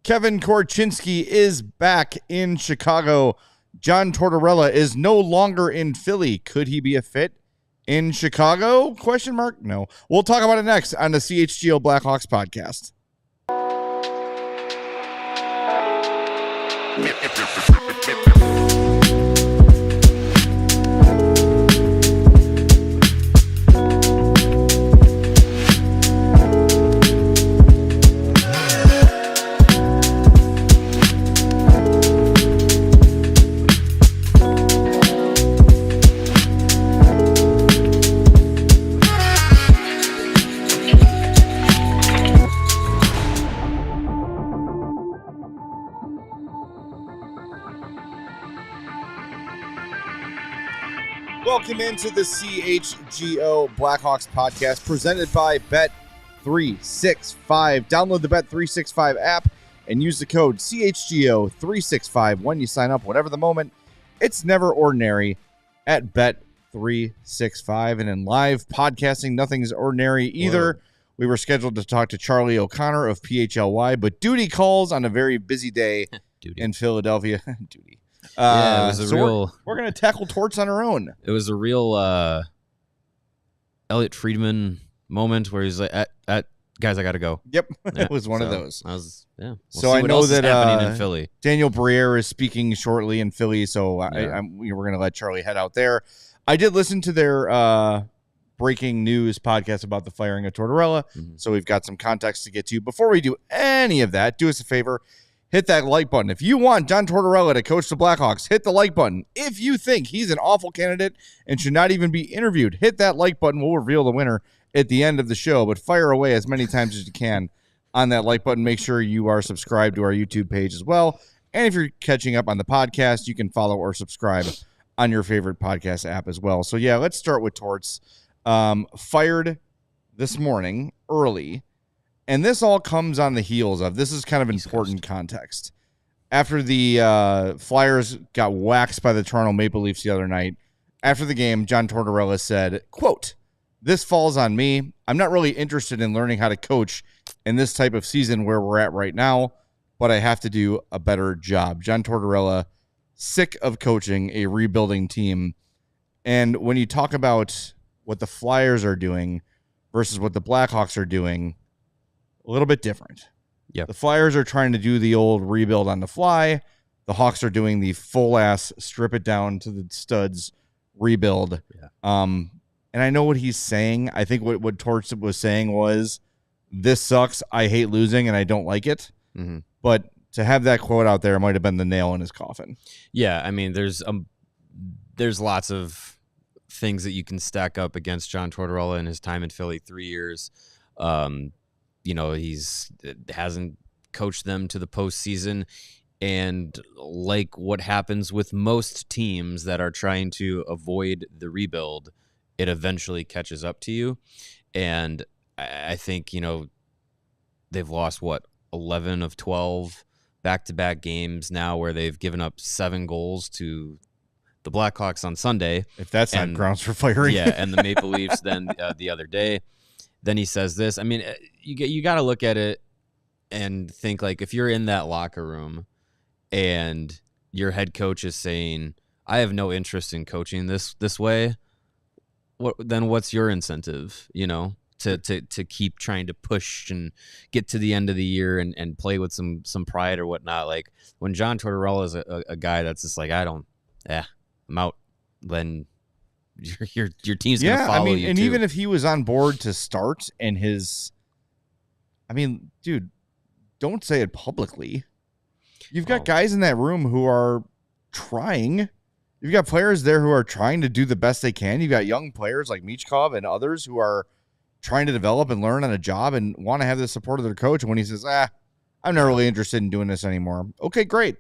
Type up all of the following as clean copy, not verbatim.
Kevin Korchinsky is back in Chicago. John Tortorella is no longer in Philly. Could he be a fit in Chicago? Question mark? No. We'll talk about it next on the CHGO Blackhawks podcast. Welcome into the CHGO Blackhawks podcast presented by Bet365. Download the Bet365 app and use the code CHGO365 when you sign up. Whatever the moment, it's never ordinary at Bet365. And in live podcasting, nothing's ordinary either. Whoa. We were scheduled to talk to Charlie O'Connor of PHLY, but duty calls on a very busy day in Philadelphia. Duty. Yeah, it was a real. We're going to tackle Torts on our own. It was a real Elliot Friedman moment where he's like, "Guys, I got to go." Yep, yeah, it was one of those. We'll so I know that happening in Philly. Daniel Briere is speaking shortly in Philly, so we're going to let Charlie head out there. I did listen to their breaking news podcast about the firing of Tortorella, so we've got some context to get to. Before we do any of that, do us a favor. Hit that like button. If you want John Tortorella to coach the Blackhawks, hit the like button. If you think he's an awful candidate and should not even be interviewed, hit that like button. We'll reveal the winner at the end of the show, but fire away as many times as you can on that like button. Make sure you are subscribed to our YouTube page as well. And if you're catching up on the podcast, you can follow or subscribe on your favorite podcast app as well. So, yeah, let's start with Torts. Fired this morning early. And this all comes on the heels of, this is kind of important context. After the Flyers got waxed by the Toronto Maple Leafs the other night, after the game, John Tortorella said, quote, "This falls on me. I'm not really interested in learning how to coach in this type of season where we're at right now, but I have to do a better job." John Tortorella, sick of coaching a rebuilding team. And when you talk about what the Flyers are doing versus what the Blackhawks are doing, a little bit different. Yeah, the Flyers are trying to do the old rebuild on the fly. The Hawks are doing the full ass strip it down to the studs rebuild. Yeah. And I know what he's saying. I think what Torts was saying was, "This sucks. I hate losing, and I don't like it." Mm-hmm. But to have that quote out there might have been the nail in his coffin. Yeah, I mean, there's lots of things that you can stack up against John Tortorella in his time in Philly, 3 years. He's hasn't coached them to the postseason, and like what happens with most teams that are trying to avoid the rebuild, it eventually catches up to you. And I think, they've lost 11 of 12 back-to-back games now where they've given up 7 goals to the Blackhawks on Sunday. If that's not grounds for firing. Yeah, and the Maple Leafs then the other day. Then he says this. I mean, you got to look at it and think, like, if you're in that locker room and your head coach is saying, "I have no interest in coaching this way," then what's your incentive, to keep trying to push and get to the end of the year and play with some pride or whatnot? Like, when John Tortorella is a guy that's just like, I'm out, then your team's going to follow you, and too. even if he was on board to start and dude, don't say it publicly. You've got guys in that room who are trying. You've got players there who are trying to do the best they can. You've got young players like Michkov and others who are trying to develop and learn on a job and want to have the support of their coach. And when he says, "I'm not really interested in doing this anymore," okay, great.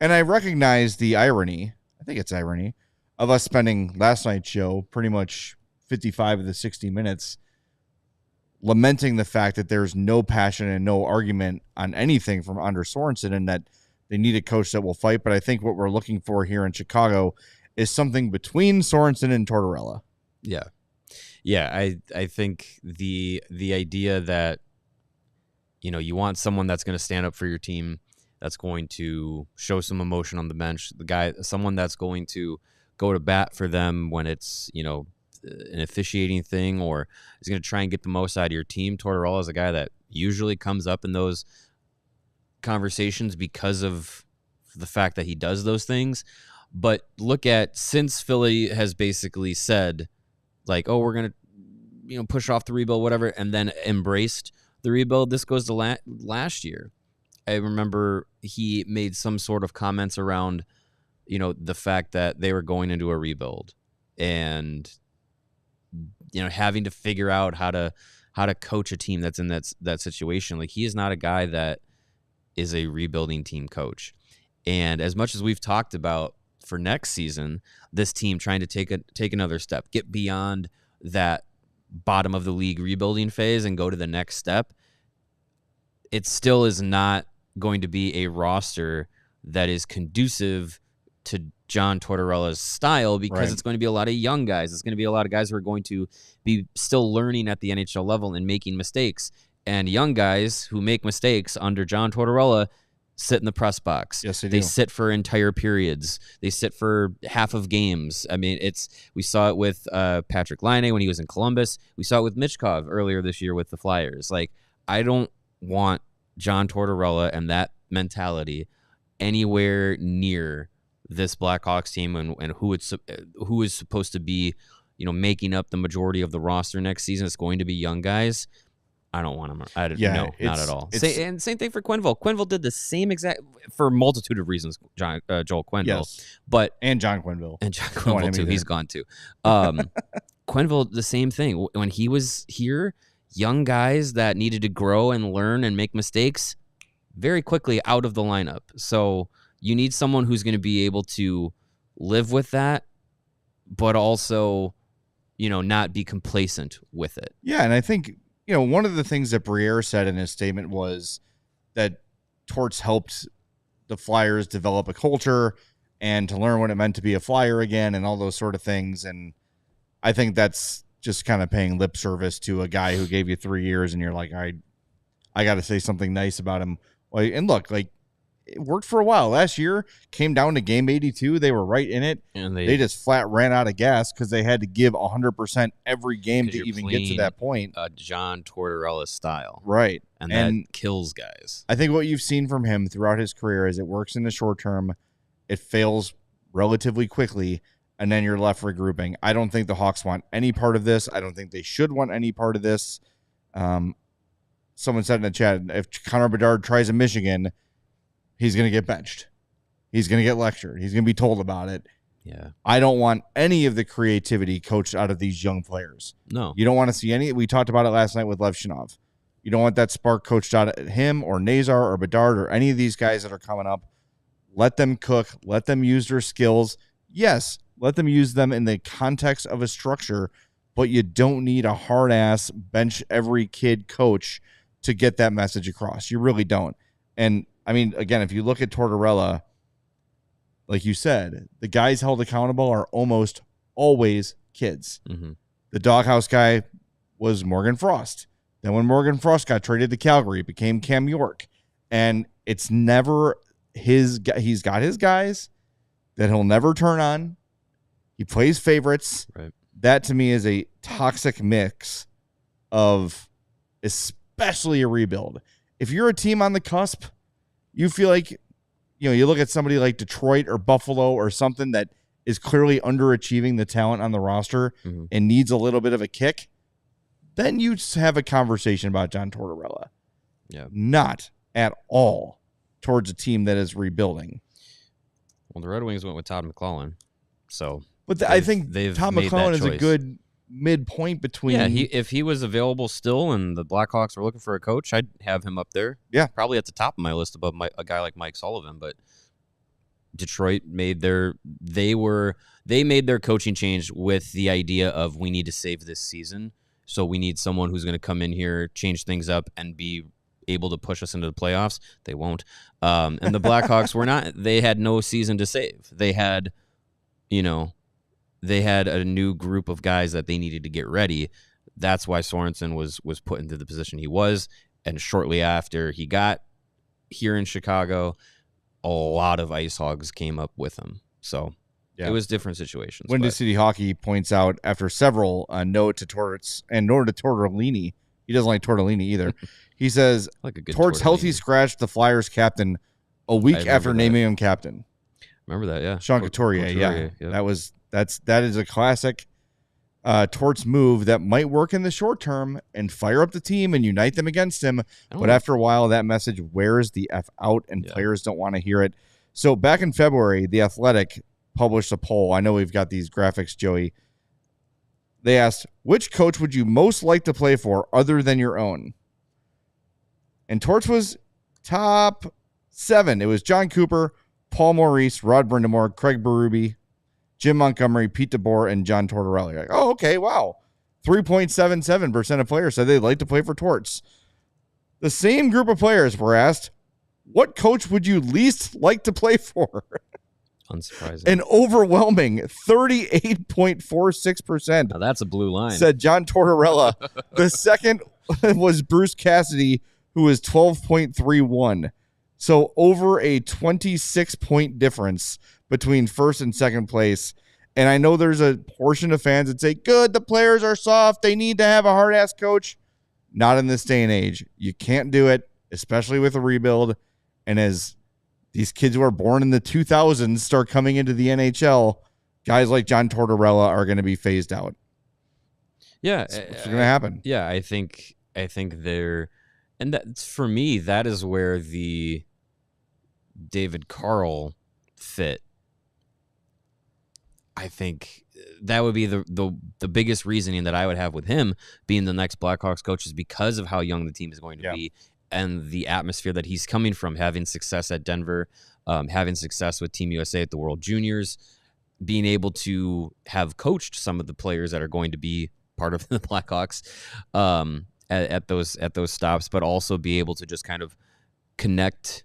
And I recognize the irony. I think it's irony of us spending last night's show pretty much 55 of the 60 minutes lamenting the fact that there's no passion and no argument on anything from Anders Sorensen and that they need a coach that will fight. But I think what we're looking for here in Chicago is something between Sorensen and Tortorella. Yeah. Yeah, I think the idea that you want someone that's going to stand up for your team, that's going to show some emotion on the bench. Someone that's going to go to bat for them when it's, an officiating thing, or is going to try and get the most out of your team. Tortorella is a guy that usually comes up in those conversations because of the fact that he does those things. But look at, since Philly has basically said, like, oh, we're going to, push off the rebuild, whatever, and then embraced the rebuild. This goes to last year. I remember he made some sort of comments around, the fact that they were going into a rebuild and, having to figure out how to coach a team that's in that situation. Like, he is not a guy that is a rebuilding team coach. And as much as we've talked about for next season, this team trying to take another step, get beyond that bottom of the league rebuilding phase and go to the next step, it still is not going to be a roster that is conducive to John Tortorella's style, because it's going to be a lot of young guys. It's going to be a lot of guys who are going to be still learning at the NHL level and making mistakes. And young guys who make mistakes under John Tortorella sit in the press box. Yes, they do. They sit for entire periods. They sit for half of games. I mean, we saw it with Patrick Laine when he was in Columbus. We saw it with Michkov earlier this year with the Flyers. Like, I don't want John Tortorella and that mentality anywhere near this Blackhawks team, and who is supposed to be, making up the majority of the roster next season. It's going to be young guys. I don't want him. No, not at all. And same thing for Quenneville. Quenneville did the same exact, for a multitude of reasons. Joel Quenneville, yes, and John Quenneville, too. He's gone too. Quenneville, the same thing. When he was here, young guys that needed to grow and learn and make mistakes very quickly out of the lineup. So you need someone who's going to be able to live with that, but also, not be complacent with it. Yeah, and I think, one of the things that Briere said in his statement was that Torts helped the Flyers develop a culture and to learn what it meant to be a Flyer again and all those sort of things. And I think that's just kind of paying lip service to a guy who gave you 3 years and you're like, I got to say something nice about him. And look, like, it worked for a while. Last year came down to game 82. They were right in it. And they just flat ran out of gas because they had to give 100% every game to even get to that point. John Tortorella style. Right. And that kills guys. I think what you've seen from him throughout his career is it works in the short term. It fails relatively quickly. And then you're left regrouping. I don't think the Hawks want any part of this. I don't think they should want any part of this. Someone said in the chat, if Connor Bedard tries in Michigan, he's going to get benched. He's going to get lectured. He's going to be told about it. Yeah. I don't want any of the creativity coached out of these young players. No. You don't want to see any. We talked about it last night with Lev Shinov. You don't want that spark coached out of him or Nazar or Bedard or any of these guys that are coming up. Let them cook. Let them use their skills. Yes, let them use them in the context of a structure, but you don't need a hard-ass bench every kid coach to get that message across. You really don't. And I mean, again, if you look at Tortorella, like you said, the guys held accountable are almost always kids. Mm-hmm. The doghouse guy was Morgan Frost. Then when Morgan Frost got traded to Calgary, it became Cam York. And it's never he's got his guys that he'll never turn on. He plays favorites. Right. That, to me, is a toxic mix of especially a rebuild. If you're a team on the cusp, you feel like, you look at somebody like Detroit or Buffalo or something that is clearly underachieving the talent on the roster and needs a little bit of a kick, then you have a conversation about John Tortorella. Yeah. Not at all towards a team that is rebuilding. Well, the Red Wings went with Todd McClellan, so... But I think Tom McClellan is a good midpoint between. Yeah, if he was available still and the Blackhawks were looking for a coach, I'd have him up there. Yeah, probably at the top of my list above a guy like Mike Sullivan. But Detroit made their coaching change with the idea of, we need to save this season, so we need someone who's going to come in here, change things up, and be able to push us into the playoffs. They won't. And the Blackhawks were not. They had no season to save. They had, they had a new group of guys that they needed to get ready. That's why Sorensen was put into the position he was. And shortly after he got here in Chicago, a lot of Ice Hogs came up with him. So it was different situations. Windy City Hockey points out after several no to Torts and no to Tortellini. He doesn't like Tortellini either. He says like a good Torts healthy scratched the Flyers captain a week after naming him captain. Remember that, yeah. Sean Couturier, yeah. That is a classic Torts move that might work in the short term and fire up the team and unite them against him. But after a while, that message wears the F out and players don't want to hear it. So back in February, The Athletic published a poll. I know we've got these graphics, Joey. They asked, which coach would you most like to play for other than your own? And Torts was top 7. It was John Cooper, Paul Maurice, Rod Brindamore, Craig Berube, Jim Montgomery, Pete DeBoer, and John Tortorella. You're like, oh, okay, wow. 3.77% of players said they'd like to play for Torts. The same group of players were asked, what coach would you least like to play for? Unsurprising. An overwhelming 38.46%. Now that's a blue line. Said John Tortorella. The second was Bruce Cassidy, who was 12.31. So over a 26-point difference between first and second place. And I know there's a portion of fans that say, good, the players are soft. They need to have a hard-ass coach. Not in this day and age. You can't do it, especially with a rebuild. And as these kids who are born in the 2000s start coming into the NHL, guys like John Tortorella are going to be phased out. Yeah. It's going to happen. Yeah, I think they're... And that's, for me, that is where the David Carl fit. I think that would be the biggest reasoning that I would have with him being the next Blackhawks coach, is because of how young the team is going to be and the atmosphere that he's coming from, having success at Denver, having success with Team USA at the World Juniors, being able to have coached some of the players that are going to be part of the Blackhawks at those stops, but also be able to just kind of connect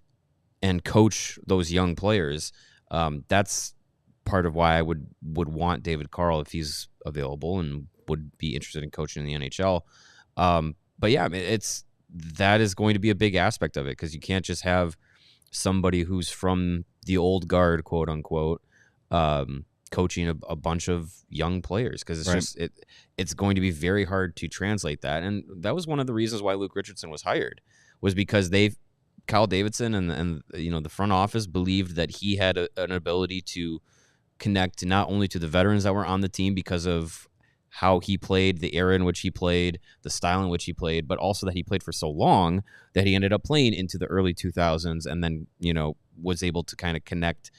and coach those young players. That's part of why I would want David Carl if he's available and would be interested in coaching in the NHL. But yeah, that is going to be a big aspect of it, because you can't just have somebody who's from the old guard, quote unquote, coaching a bunch of young players, because it's it's going to be very hard to translate that. And that was one of the reasons why Luke Richardson was hired, was because Kyle Davidson and the front office believed that he had an ability to connect not only to the veterans that were on the team because of how he played, the era in which he played, the style in which he played, but also that he played for so long that he ended up playing into the early 2000s, and then, was able to kind of connect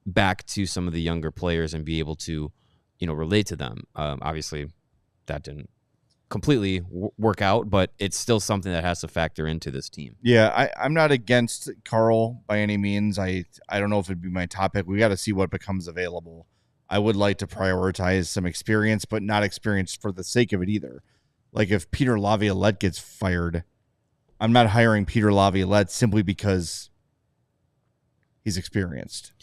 back to some of the younger players and be able to, relate to them. Obviously, that didn't completely work out, but it's still something that has to factor into this team. Yeah, I'm not against Carl by any means. I don't know if it'd be my topic. We got to see what becomes available. I would like to prioritize some experience, but not experience for the sake of it either. Like if Peter Laviolette gets fired, I'm not hiring Peter Laviolette simply because he's experienced.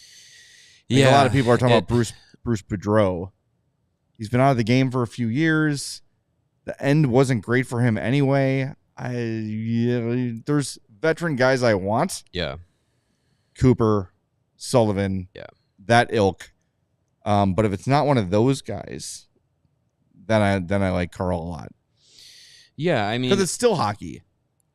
A lot of people are talking about Bruce Boudreau. He's been out of the game for a few years. The end wasn't great for him anyway. There's veteran guys I want. Yeah. Cooper, Sullivan. Yeah. That ilk. But if it's not one of those guys, then I like Carl a lot. Yeah, I mean, because it's still hockey,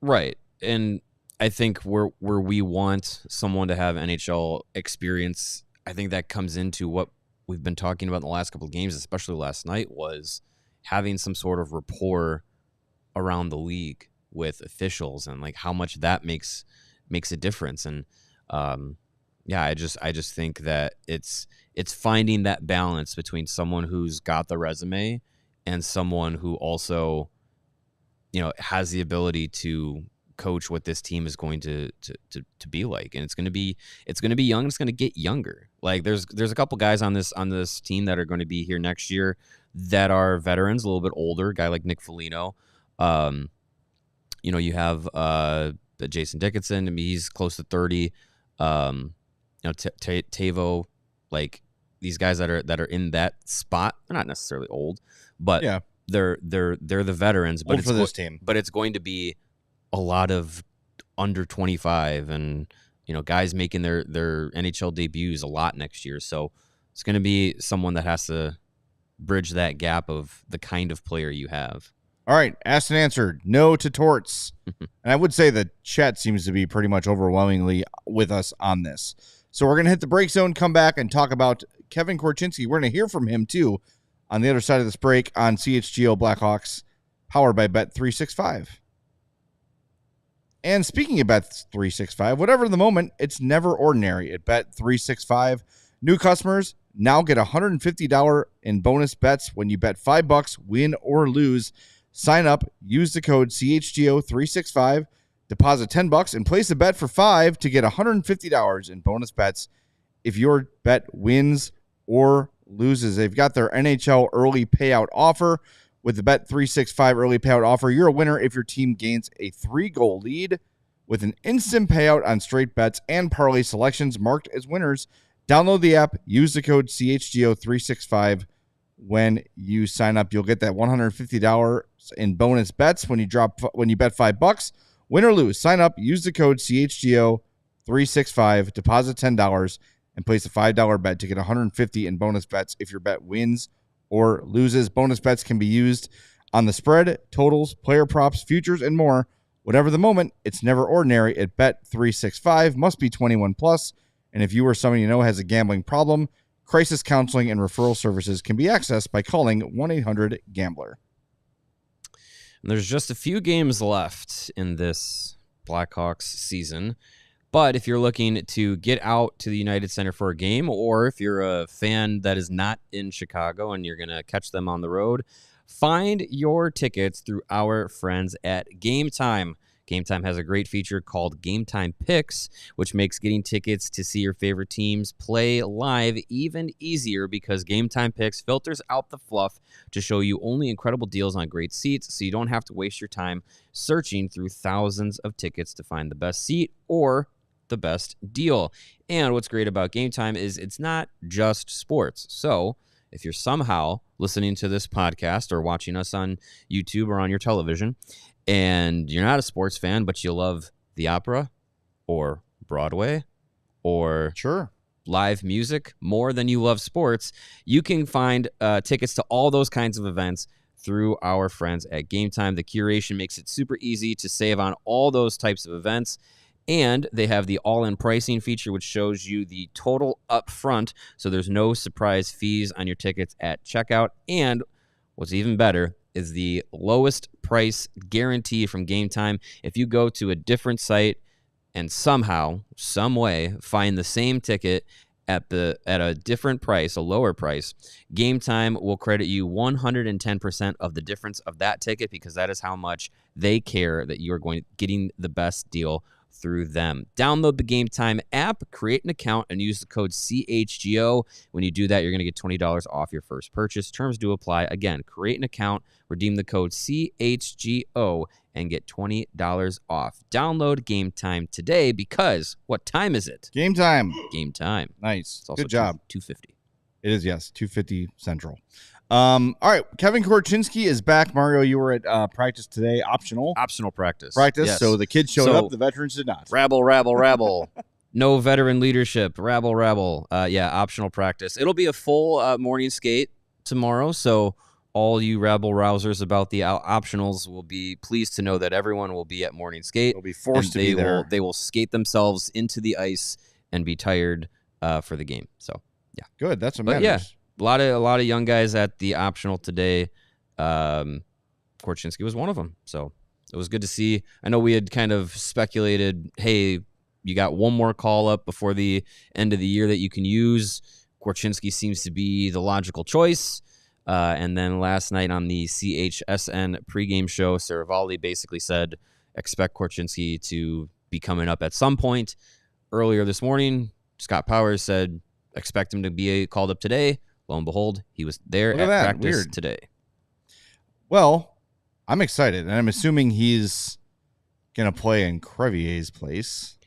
right? And I think where we want someone to have NHL experience, I think that comes into what we've been talking about in the last couple of games, especially last night, was having some sort of rapport around the league with officials and like how much that makes a difference. And I just think that it's finding that balance between someone who's got the resume and someone who also, has the ability to coach what this team is going to be like. And it's going to be young. It's going to get younger. Like there's a couple guys on this team that are going to be here next year that are veterans, a little bit older, a guy like Nick Foligno. You have Jason Dickinson. I mean, he's close to 30. Tavo, like these guys that are in that spot, they're not necessarily old, but they're the veterans. But for this team. But it's going to be a lot of under 25 and, guys making their NHL debuts a lot next year. So it's going to be someone that has to bridge that gap of the kind of player you have. All right, asked and answered. No to Torts. And I would say the chat seems to be pretty much overwhelmingly with us on this. So we're going to hit the break zone, come back, and talk about Kevin Korchinsky. We're going to hear from him, too, on the other side of this break on CHGO Blackhawks, powered by Bet365. And speaking of Bet365, whatever the moment, it's never ordinary at Bet365. New customers now get $150 in bonus bets when you bet $5, win or lose. Sign up, use the code CHGO365, deposit $10, and place a bet for $5 to get $150 in bonus bets if your bet wins or loses. They've got their NHL early payout offer. With the Bet365 early payout offer, you're a winner if your team gains a 3-goal lead with an instant payout on straight bets and parlay selections marked as winners. Download the app, use the code CHGO365 when you sign up. You'll get that $150 in bonus bets when you bet $5, win or lose. Sign up, use the code CHGO365, deposit $10, and place a $5 bet to get $150 in bonus bets if your bet wins or loses. Bonus bets can be used on the spread, totals, player props, futures, and more. Whatever the moment, it's never ordinary at Bet365. Must be 21 plus. And if you or someone you know has a gambling problem, crisis counseling and referral services can be accessed by calling 1-800-GAMBLER. There's just a few games left in this Blackhawks season. But if you're looking to get out to the United Center for a game, or if you're a fan that is not in Chicago and you're going to catch them on the road, find your tickets through our friends at Gametime. Gametime has a great feature called Gametime Picks, which makes getting tickets to see your favorite teams play live even easier because Gametime Picks filters out the fluff to show you only incredible deals on great seats, so you don't have to waste your time searching through thousands of tickets to find the best seat or the best deal. And what's great about Gametime is it's not just sports. So if you're somehow listening to this podcast or watching us on YouTube or on your television and you're not a sports fan, but you love the opera or Broadway or live music more than you love sports, you can find tickets to all those kinds of events through our friends at Gametime. The curation makes it super easy to save on all those types of events. And they have the all-in pricing feature, which shows you the total up front, so there's no surprise fees on your tickets at checkout. And what's even better is the lowest price guarantee from Gametime. If you go to a different site and somehow, some way, find the same ticket at a different price, a lower price, Gametime will credit you 110% of the difference of that ticket because that is how much they care that you are getting the best deal through them. Download the Gametime app, create an account, and use the code CHGO. When you do that, you're going to get $20 off your first purchase. Terms do apply. Again, create an account, redeem the code CHGO, and get $20 off. Download Gametime today because what time is it? Game time. Game time. Nice. It's also good job. 2:50. It is, yes. 2:50 Central. All right. Kevin Korchinsky is back. Mario, you were at practice today. Optional practice. Yes. So the kids showed up. The veterans did not. Rabble. No veteran leadership. Rabble. Optional practice. It'll be a full morning skate tomorrow. So all you rabble rousers about the optionals will be pleased to know that everyone will be at morning skate. They'll be forced to be there. They will skate themselves into the ice and be tired for the game. So, yeah. Good. That's what matters. Yeah. A lot of young guys at the optional today. Korchinsky was one of them, so it was good to see. I know we had kind of speculated, hey, you got one more call up before the end of the year that you can use. Korchinsky seems to be the logical choice. And then last night on the CHSN pregame show, Saravalli basically said, expect Korchinsky to be coming up at some point. Earlier this morning, Scott Powers said, expect him to be called up today. Lo and behold, he was there at practice today. Well, I'm excited, and I'm assuming he's going to play in Crevier's place.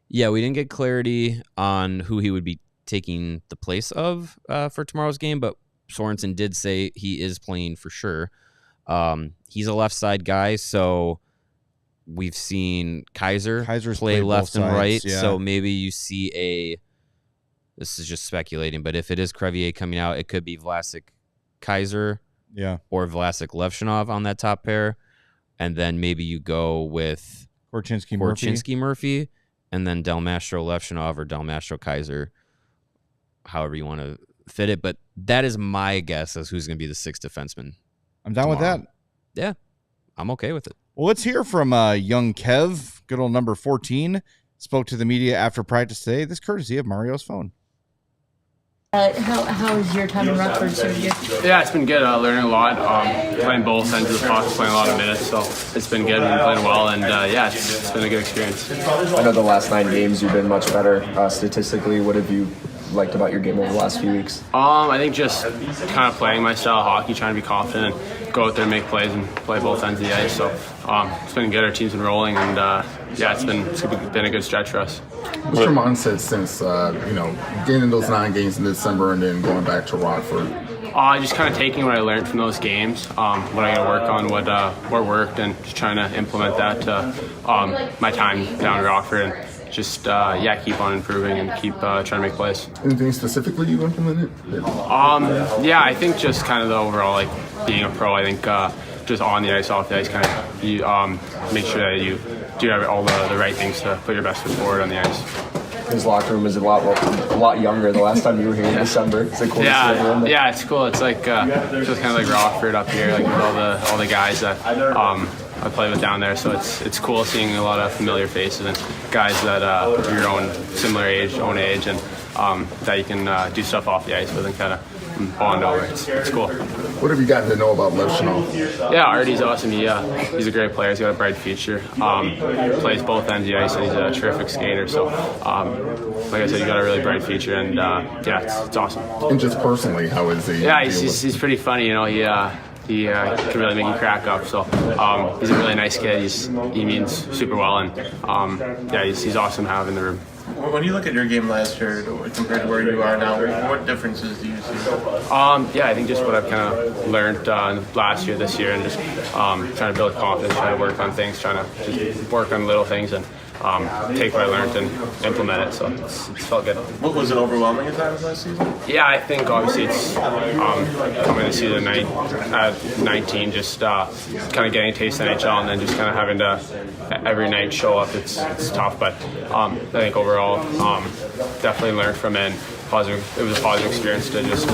Yeah, we didn't get clarity on who he would be taking the place of for tomorrow's game, but Sorensen did say he is playing for sure. He's a left side guy, so we've seen Kaiser's play left and sides, right. yeah. So maybe you see this is just speculating, but if it is Crevier coming out, it could be Vlasic Kaiser or Vlasic Levshinov on that top pair. And then maybe you go with Korchinsky Murphy, and then Del Mastro Levshinov or Del Mastro Kaiser, however you want to fit it. But that is my guess as who's going to be the sixth defenseman. I'm down with that. Yeah, I'm okay with it. Well, let's hear from young Kev, good old number 14, spoke to the media after practice today. This courtesy of Mario's phone. How was your time in Rockford, Sergio? Yeah, it's been good. Learning a lot, playing both ends of the puck, playing a lot of minutes, so it's been good and playing well, and it's been a good experience. I know the last 9 games you've been much better statistically. What have you liked about your game over the last few weeks? I think just kind of playing my style of hockey, trying to be confident and go out there and make plays and play both ends of the ice. So it's been good. Our team's been rolling, and it's been a good stretch for us. What's your mindset since gaining those 9 games in December and then going back to Rockford? Just kind of taking what I learned from those games, what I got to work on, what worked, and just trying to implement that to my time down in Rockford. And just keep on improving and keep trying to make plays. Anything specifically you implemented? I think just kind of the overall, like being a pro. I think just on the ice, off the ice, kind of you make sure that you do all the right things to put your best foot forward on the ice. His locker room is a lot younger. The last time you were here in December, is it cool to see everyone there? Yeah, it's cool. It's like just kind of like Rockford up here, like with all the guys that I play with down there. So it's cool seeing a lot of familiar faces and guys that are your own similar age, and that you can do stuff off the ice with and kind of bond over. It's cool. What have you gotten to know about Levshinov? Yeah, Artie's awesome. He's a great player. He's got a bright future. Plays both ends of the ice, and he's a terrific skater. So, like I said, he's got a really bright future, and it's awesome. And just personally, how is he? Yeah, he's pretty funny. He can really make you crack up. So he's a really nice kid. He means super well, and he's awesome to have in the room. When you look at your game last year compared to where you are now, what differences do you see? I think just what I've kind of learned last year, this year, and just trying to build confidence, trying to work on things, trying to just work on little things, and take what I learned and implement it. So it's felt good. What was it overwhelming at times last season? Yeah, I think obviously it's coming to season 19, just kind of getting a taste of NHL, and then just kind of having to every night show up. It's tough, but I think overall definitely learned from it. It was a positive experience to just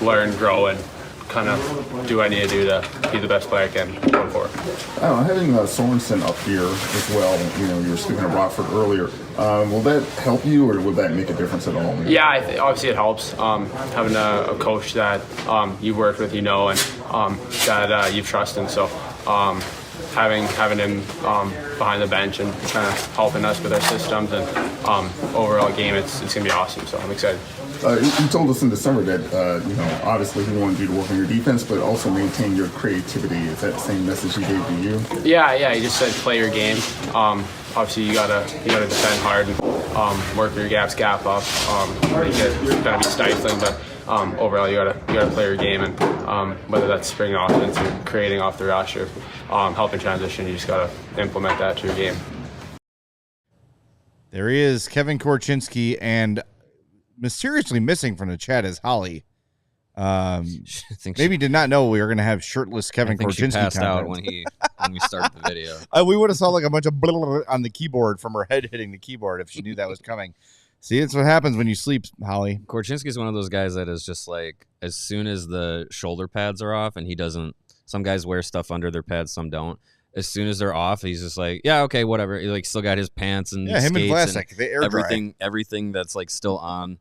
learn, grow, and kind of do what I need to do to be the best player I can going forward. Having Sorensen up here as well, you were speaking of Rockford earlier. Will that help you, or will that make a difference at all? Yeah, obviously it helps. Having a coach that you've worked with, and that you trust in. So having him behind the bench and kind of helping us with our systems and overall game, it's going to be awesome. So I'm excited. You told us in December that, obviously he wanted you to work on your defense, but also maintain your creativity. Is that the same message he gave to you? Yeah. He just said play your game. Obviously you gotta defend hard and work your gap up. You gotta be stifling, but overall you gotta play your game, and whether that's springing offense or creating off the rush or helping transition, you just gotta implement that to your game. There he is, Kevin Korchinsky, and mysteriously missing from the chat is Holly. Maybe did not know we were going to have shirtless Kevin Korchinsky. She passed out when we started the video. We would have saw like a bunch of on the keyboard from her head hitting the keyboard if she knew that was coming. See, it's what happens when you sleep, Holly. Korchinsky is one of those guys that is just like, as soon as the shoulder pads are off, and he doesn't. Some guys wear stuff under their pads, some don't. As soon as they're off, he's just like, yeah, okay, whatever. He like still got his pants and him and Vlasic, they air everything that's like still on.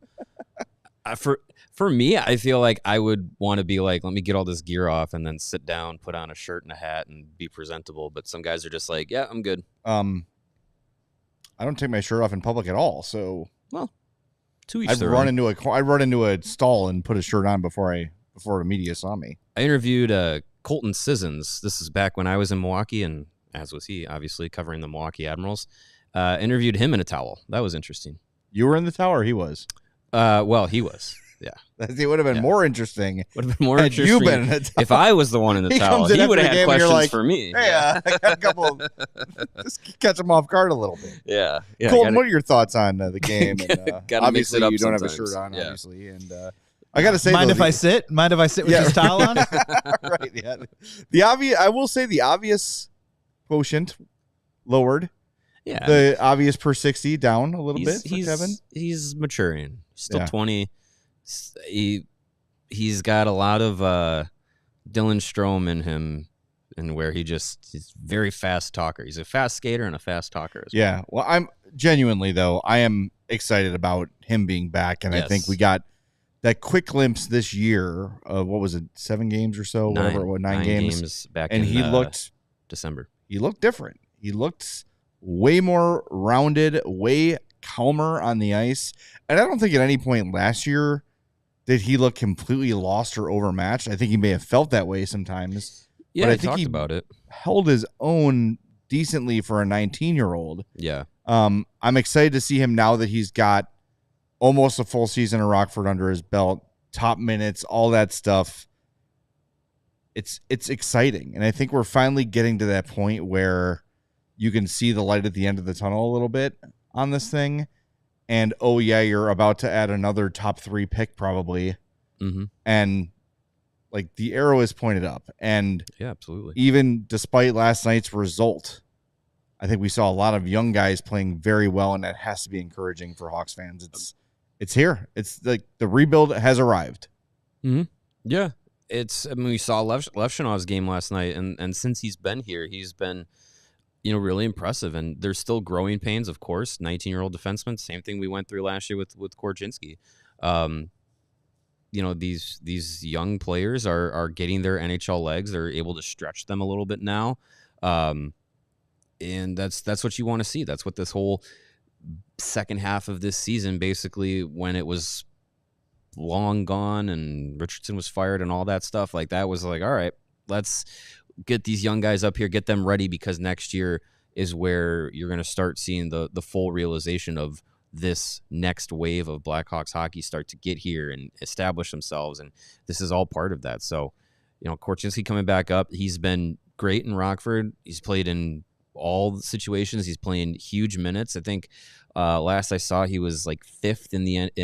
For me, I feel like I would want to be like, let me get all this gear off and then sit down, put on a shirt and a hat, and be presentable. But some guys are just like, yeah, I'm good. I don't take my shirt off in public at all. So, well, to each I'd their run own. into a stall and put a shirt on before the media saw me. I interviewed Colton Sissons. This is back when I was in Milwaukee, and as was he, obviously covering the Milwaukee Admirals. Interviewed him in a towel. That was interesting. You were in the towel, or he was? Well, he was. Yeah. It would have been more interesting. Would have been more had interesting. you been in a towel. If I was the one in the towel, he would have had questions for me. Hey, I got a couple. Just catch him off guard a little bit. Yeah. Colton, what are your thoughts on the game? And, obviously, you don't have a shirt on, Yeah. obviously, and I gotta say, Mind if I sit with this towel on? Right. Yeah. The obvious. I will say the obvious quotient lowered. Yeah. The obvious per 60 down a little bit for Kevin. He's maturing. Still Yeah. 20. He's got a lot of Dylan Strome in him, and where he's very fast talker. He's a fast skater and a fast talker as well. Yeah. Well, I'm genuinely though. I am excited about him being back, and I think we got that quick glimpse this year of what was it, 7 games or so, whatever it was, 9 games back and in he looked December. He looked different. He looked way more rounded, way calmer on the ice. And I don't think at any point last year did he look completely lost or overmatched. I think he may have felt that way sometimes. Yeah, but I I think talked he about it. held his own decently for a 19-year-old. Yeah. I'm excited to see him now that he's got almost a full season of Rockford under his belt, top minutes, all that stuff. It's exciting. And I think we're finally getting to that point where you can see the light at the end of the tunnel a little bit on this thing. And, oh, yeah, you're about to add another top 3 pick probably. Mm-hmm. And, like, the arrow is pointed up. And yeah, absolutely. Even despite last night's result, I think we saw a lot of young guys playing very well, and that has to be encouraging for Hawks fans. It's here. It's like the rebuild has arrived. Mm-hmm. Yeah. We saw Levshinov's game last night, and since he's been here, he's been, really impressive. And there's still growing pains, of course. 19-year-old defenseman, same thing we went through last year with Korchinsky. These young players are getting their NHL legs. They're able to stretch them a little bit now, and that's what you want to see. That's what this whole second half of this season, basically, when it was long gone and Richardson was fired and all that stuff, like that was like, all right, let's get these young guys up here, get them ready, because next year is where you're going to start seeing the full realization of this next wave of Blackhawks hockey start to get here and establish themselves, and this is all part of that. So, Korchinsky coming back up, he's been great in Rockford. He's played in all the situations. He's playing huge minutes. I think last I saw, he was like 5th in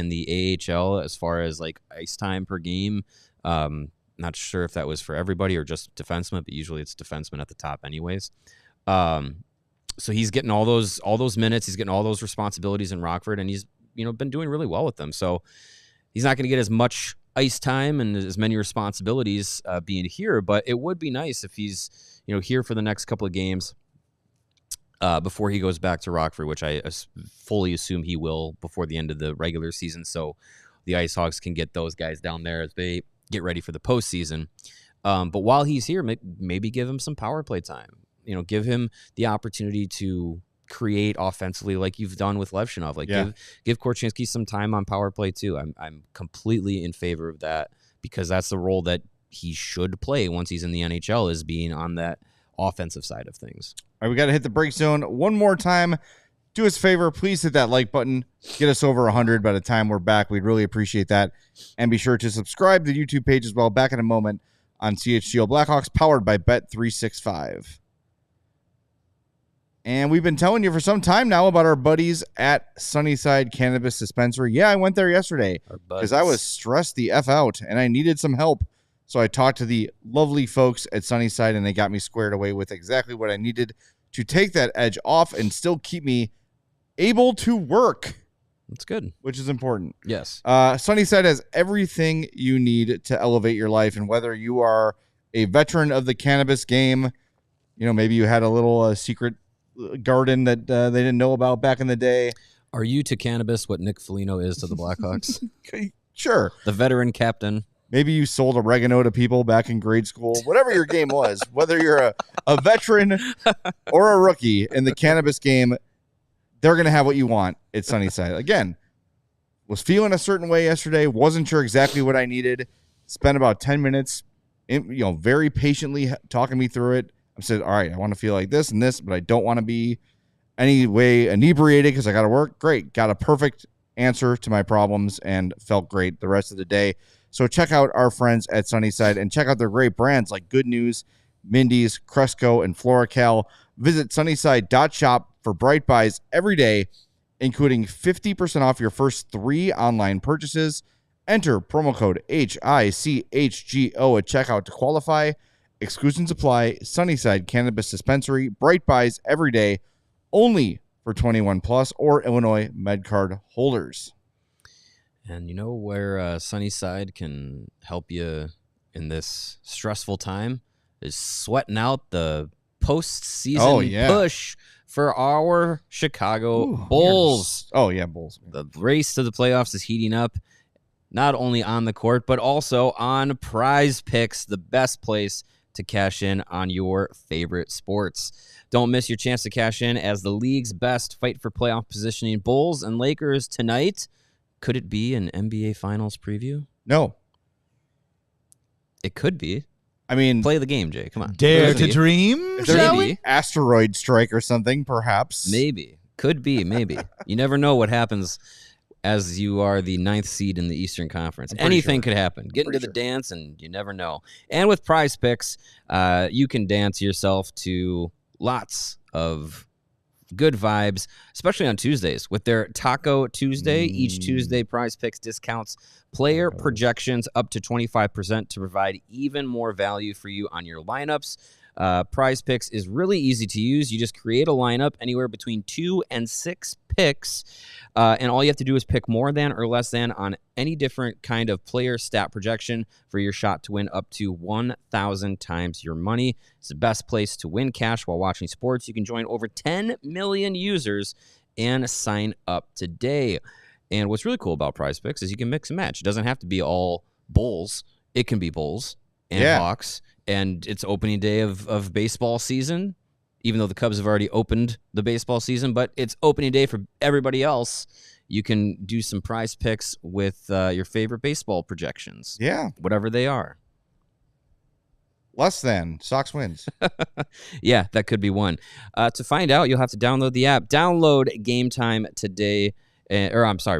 the AHL as far as like ice time per game. Not sure if that was for everybody or just defensemen, but usually it's defensemen at the top anyways. So he's getting all those minutes. He's getting all those responsibilities in Rockford, and he's been doing really well with them. So he's not going to get as much ice time and as many responsibilities being here, but it would be nice if he's here for the next couple of games before he goes back to Rockford, which I fully assume he will before the end of the regular season, so the Ice Hawks can get those guys down there as they get ready for the postseason. But while he's here, maybe give him some power play time. Give him the opportunity to create offensively like you've done with Levshinov. Give Korchinsky some time on power play too. I'm completely in favor of that, because that's the role that he should play once he's in the NHL, is being on that offensive side of things. All right, we got to hit the break zone one more time. Do us a favor, please hit that like button. Get us over 100 by the time we're back. We'd really appreciate that. And be sure to subscribe to the YouTube page as well. Back in a moment on CHGO Blackhawks, powered by Bet365. And we've been telling you for some time now about our buddies at Sunnyside Cannabis Dispensary. Yeah, I went there yesterday because I was stressed the F out and I needed some help. So I talked to the lovely folks at Sunnyside, and they got me squared away with exactly what I needed to take that edge off and still keep me able to work. That's good. Which is important. Yes. Sunnyside has everything you need to elevate your life. And whether you are a veteran of the cannabis game, maybe you had a little secret garden that they didn't know about back in the day. Are you to cannabis what Nick Foligno is to the Blackhawks? Sure. The veteran captain. Maybe you sold oregano to people back in grade school. Whatever your game was, whether you're a veteran or a rookie in the cannabis game, they're going to have what you want at Sunnyside. Again, was feeling a certain way yesterday, wasn't sure exactly what I needed, spent about 10 minutes, very patiently talking me through it. I said, all right, I want to feel like this and this, but I don't want to be any way inebriated because I got to work. Great. Got a perfect answer to my problems and felt great the rest of the day. So check out our friends at Sunnyside and check out their great brands like Good News, Mindy's, Cresco, and FloraCal. Visit sunnyside.shop for bright buys every day, including 50% off your first 3 online purchases. Enter promo code HICHGO at checkout to qualify. Exclusions apply. Sunnyside Cannabis Dispensary. Bright buys every day, only for 21 plus or Illinois MedCard holders. And you know where Sunnyside can help you in this stressful time is sweating out the postseason push for our Chicago Bulls. Bulls. The race to the playoffs is heating up, not only on the court, but also on Prize Picks, the best place to cash in on your favorite sports. Don't miss your chance to cash in as the league's best fight for playoff positioning. Bulls and Lakers tonight. Could it be an NBA Finals preview? No. It could be. I mean, play the game, Jay. Come on. Dare to dream? Shall we? Asteroid strike or something, perhaps. Maybe. Could be, maybe. You never know what happens as you are the 9th seed in the Eastern Conference. Anything could happen. Get into the dance, and you never know. And with Prize Picks, you can dance yourself to lots of good vibes, especially on Tuesdays. With their Taco Tuesday, each Tuesday, Prize Picks discounts player projections up to 25% to provide even more value for you on your lineups. Prize Picks is really easy to use. You just create a lineup anywhere between 2 and 6 picks, and all you have to do is pick more than or less than on any different kind of player stat projection for your shot to win up to 1,000 times your money. It's the best place to win cash while watching sports. You can join over 10 million users and sign up today. And what's really cool about Prize Picks is you can mix and match. It doesn't have to be all Bulls. It can be Bulls and Hawks. And it's opening day of baseball season, even though the Cubs have already opened the baseball season. But it's opening day for everybody else. You can do some Prize Picks with your favorite baseball projections. Yeah. Whatever they are. Less than. Sox wins. Yeah, that could be one. To find out, you'll have to download the app. Download Gametime today.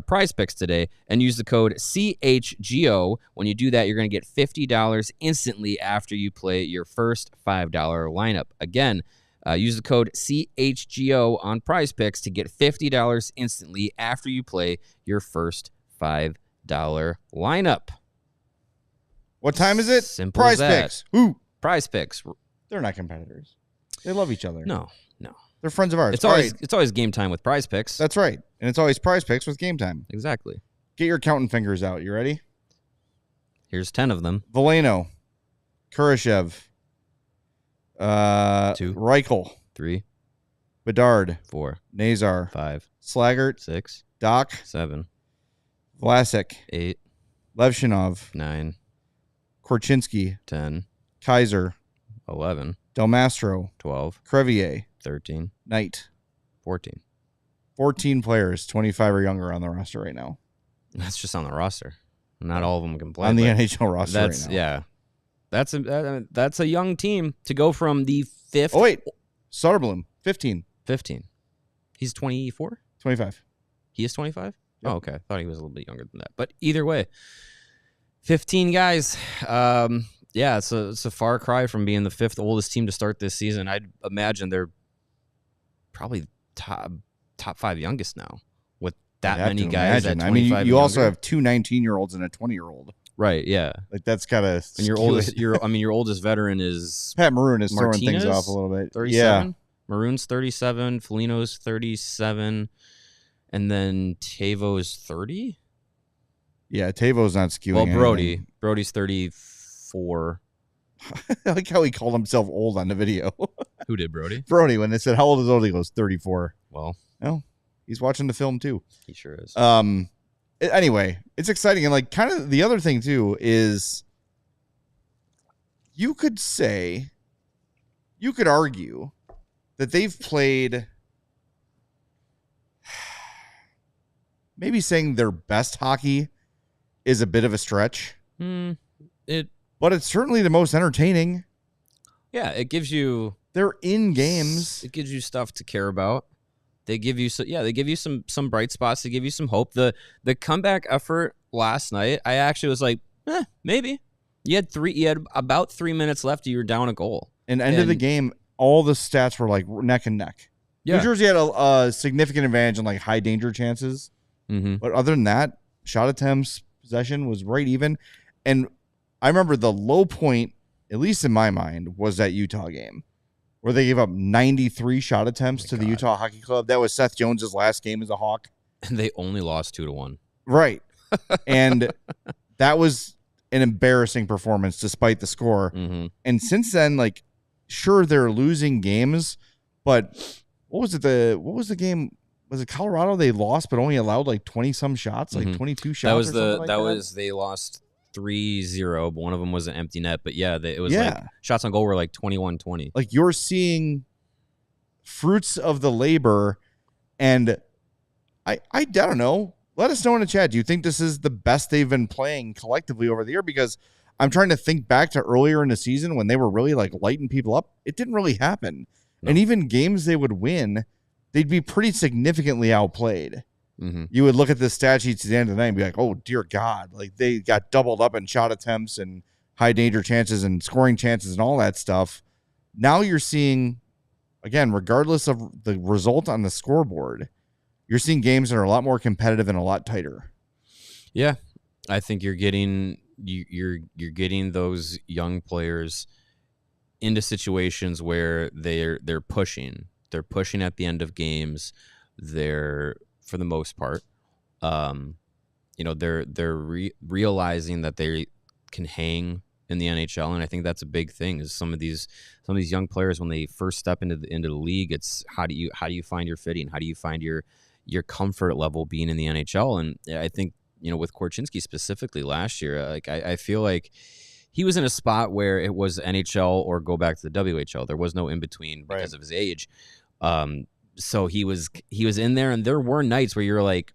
Prize Picks today, and use the code CHGO. When you do that, you're going to get $50 instantly after you play your first $5 lineup. Again, use the code CHGO on Prize Picks to get $50 instantly after you play your first $5 lineup. What time is it? Simple Prize as that. Picks. Who? Prize Picks. They're not competitors. They love each other. No. They're friends of ours. It's always game time with Prize Picks. That's right. And it's always Prize Picks with Game Time. Exactly. Get your counting fingers out. You ready? Here's 10 of them. Veleno. Kurashev. 2. Reichel. 3. Bedard. 4. Nazar. 5. Slaggert. 6. Doc. 7. Vlasic. 8. Levshinov. 9. Korchinsky. 10. Kaiser. 11. Del Mastro. 12. Crevier. 13. Knight. 14. 14 players, 25 or younger on the roster right now. That's just on the roster. Not all of them can play. On the NHL roster right now. Yeah. That's a young team to go from the 5th. Oh, wait. Soderblom, 15. 15. He's 24? 25. He is 25? Yep. Oh, okay. I thought he was a little bit younger than that. But either way, 15 guys. Yeah, it's a far cry from being the 5th oldest team to start this season. I'd imagine they're probably top 5 youngest now with that many guys. I mean, you also have 2 19-year-olds and a 20-year-old. Right, yeah. Like that's gotta. And your oldest veteran is Pat Maroon is Martinez, throwing things off a little bit. 37. Yeah. Maroon's 37, Foligno's 37, and then Tavo's 30. Yeah, Tavo's not skewing. Well, Brody's 34. I like how he called himself old on the video. Who did, Brody? Brody, when they said how old is old, he goes 34. Well, no, he's watching the film too. He sure is. Anyway, it's exciting, and like kind of the other thing too is you could argue that they've played, maybe saying their best hockey is a bit of a stretch. But it's certainly the most entertaining. Yeah, it gives you... They're in games. It gives you stuff to care about. They give you some bright spots. They give you some hope. The comeback effort last night, I actually was like, maybe. You had about 3 minutes left. You were down a goal. And end of the game, all the stats were like neck and neck. Yeah. New Jersey had a significant advantage in like high danger chances. Mm-hmm. But other than that, shot attempts, possession was right even. And I remember the low point, at least in my mind, was that Utah game where they gave up 93 shot attempts to the Utah Hockey Club. That was Seth Jones's last game as a Hawk. And they only lost 2-1. Right. And that was an embarrassing performance despite the score. Mm-hmm. And since then, like, sure, they're losing games, but what was the game? Was it Colorado? They lost, but only allowed like 20 some shots, like 22 shots. They lost 3-0, but one of them was an empty net. But yeah, it was like shots on goal were like 21-20. Like you're seeing fruits of the labor, and I don't know. Let us know in the chat. Do you think this is the best they've been playing collectively over the year? Because I'm trying to think back to earlier in the season when they were really like lighting people up. It didn't really happen. No. And even games they would win, they'd be pretty significantly outplayed. Mm-hmm. You would look at the stat sheets at the end of the night and be like, oh, dear God. Like they got doubled up in shot attempts and high danger chances and scoring chances and all that stuff. Now you're seeing, again, regardless of the result on the scoreboard, you're seeing games that are a lot more competitive and a lot tighter. Yeah, I think you're getting those young players into situations where they're pushing. They're pushing at the end of games. They're, for the most part, they're realizing that they can hang in the NHL, and I think that's a big thing. Is some of these young players, when they first step into the league, it's how do you find your fitting? How do you find your comfort level being in the NHL? And I think, with Korchinsky specifically last year, like I feel like he was in a spot where it was NHL or go back to the WHL. There was no in between because of his age. So he was in there, and there were nights where you're like,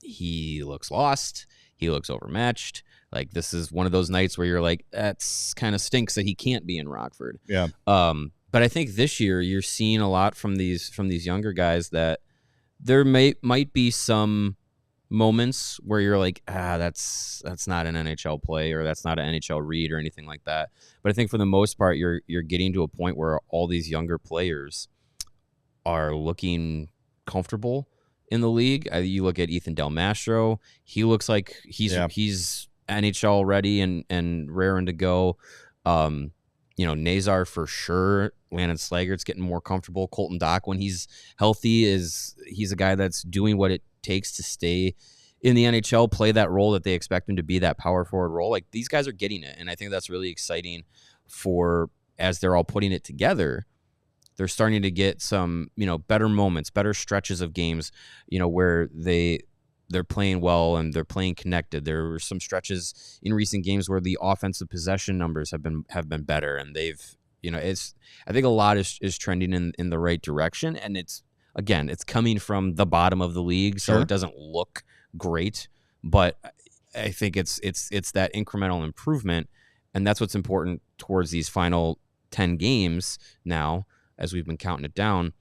he looks lost, he looks overmatched. Like this is one of those nights where you're like, that's kind of stinks that he can't be in Rockford. Yeah. But I think this year you're seeing a lot from these younger guys that there might be some moments where you're like, that's not an NHL play, or that's not an NHL read or anything like that. But I think for the most part, you're getting to a point where all these younger players are looking comfortable in the league. You look at Ethan Del Mastro; he looks like he's NHL ready and raring to go. Nazar for sure. Landon Slagert's getting more comfortable. Colton Dock, when he's healthy, he's a guy that's doing what it takes to stay in the NHL, play that role that they expect him to be, that power forward role. Like these guys are getting it, and I think that's really exciting for as they're all putting it together. They're starting to get some, better moments, better stretches of games, where they're playing well and they're playing connected. There were some stretches in recent games where the offensive possession numbers have been better, and they've, I think a lot is trending in the right direction, and it's coming from the bottom of the league, so it doesn't look great, but I think it's that incremental improvement, and that's what's important towards these final 10 games now, as we've been counting it down,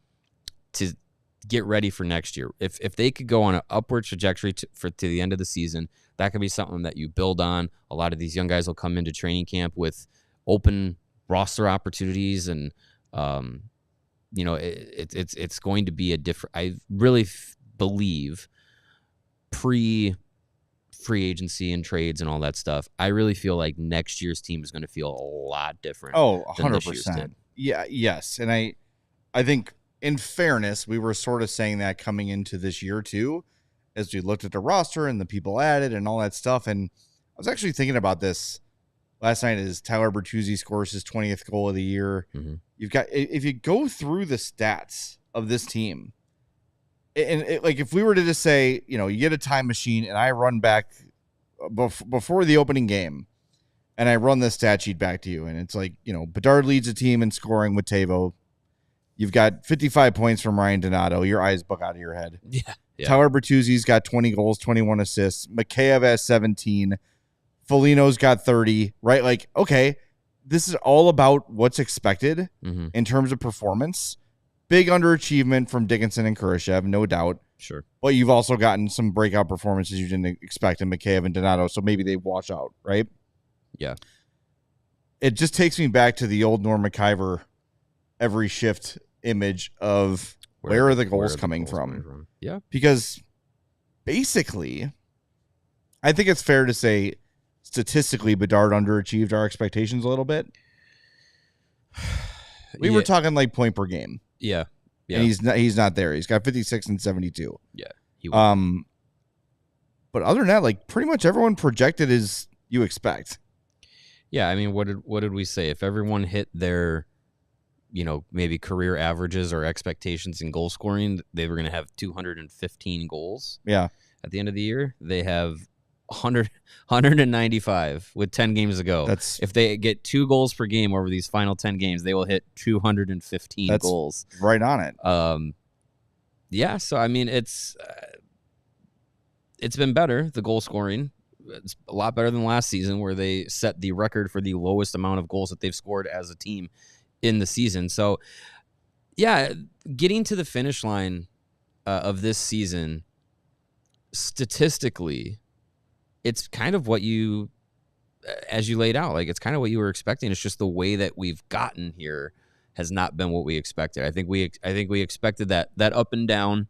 to get ready for next year. If they could go on an upward trajectory to the end of the season, that could be something that you build on. A lot of these young guys will come into training camp with open roster opportunities, and it's going to be a different. I really believe pre-free agency and trades and all that stuff, I really feel like next year's team is going to feel a lot different. Oh, 100%. Yeah. Yes. And I think, in fairness, we were sort of saying that coming into this year too, as we looked at the roster and the people added and all that stuff. And I was actually thinking about this last night as Tyler Bertuzzi scores his 20th goal of the year. Mm-hmm. If you go through the stats of this team, and like if we were to just say, you get a time machine and I run back before the opening game and I run the stat sheet back to you, and it's like, Bedard leads the team in scoring with Tavo. You've got 55 points from Ryan Donato. Your eyes buck out of your head. Yeah. Tyler Bertuzzi's got 20 goals, 21 assists. Mikheyev has 17. Foligno's got 30, right? Like, okay, this is all about what's expected in terms of performance. big underachievement from Dickinson and Kurashev, no doubt. Sure. But you've also gotten some breakout performances you didn't expect in Mikheyev and Donato, so maybe they wash out, right? Yeah. It just takes me back to the old Norm McIver every shift image of where are the goals coming from? Yeah. Because basically, I think it's fair to say statistically Bedard underachieved our expectations a little bit. We were talking like point per game. Yeah. Yeah. And he's not there. He's got 56 and 72. Yeah. But other than that, like pretty much everyone projected as you expect. Yeah, I mean, what did we say? If everyone hit their, maybe career averages or expectations in goal scoring, they were going to have 215 goals. Yeah. At the end of the year, they have 195 with 10 games to go. If they get 2 goals per game over these final 10 games, they will hit 215 goals. Right on it. Yeah, so I mean, it's been better, the goal scoring. It's a lot better than last season where they set the record for the lowest amount of goals that they've scored as a team in the season. So, yeah, getting to the finish line of this season, statistically, it's kind of what you, as you laid out, like it's kind of what you were expecting. It's just the way that we've gotten here has not been what we expected. I think we expected that up and down,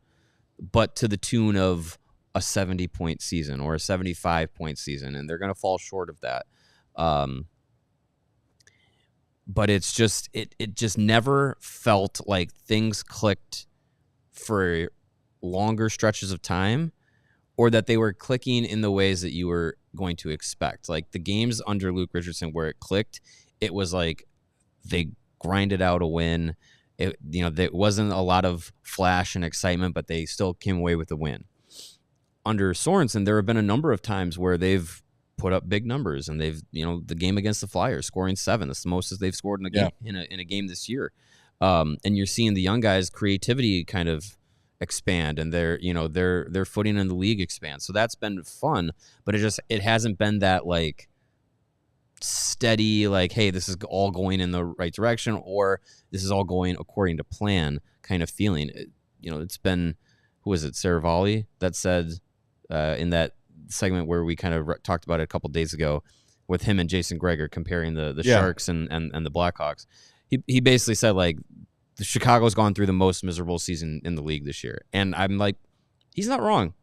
but to the tune of a 70-point season or a 75-point season, and they're going to fall short of that. But it's just it just never felt like things clicked for longer stretches of time, or that they were clicking in the ways that you were going to expect. Like the games under Luke Richardson where it clicked, it was like they grinded out a win. There wasn't a lot of flash and excitement, but they still came away with a win. Under Sorensen, there have been a number of times where they've put up big numbers, and they've, the game against the Flyers, scoring 7. That's the most that they've scored in a game in a game this year. And you're seeing the young guys' creativity kind of expand, and their footing in the league expand. So that's been fun, but it hasn't been that like steady, like, hey, this is all going in the right direction, or this is all going according to plan kind of feeling. It's been, who was it, Saravalli that said in that segment where we kind of talked about it a couple days ago with him and Jason Gregor comparing the Sharks and the Blackhawks. He basically said, like, the Chicago's gone through the most miserable season in the league this year. And I'm like, he's not wrong.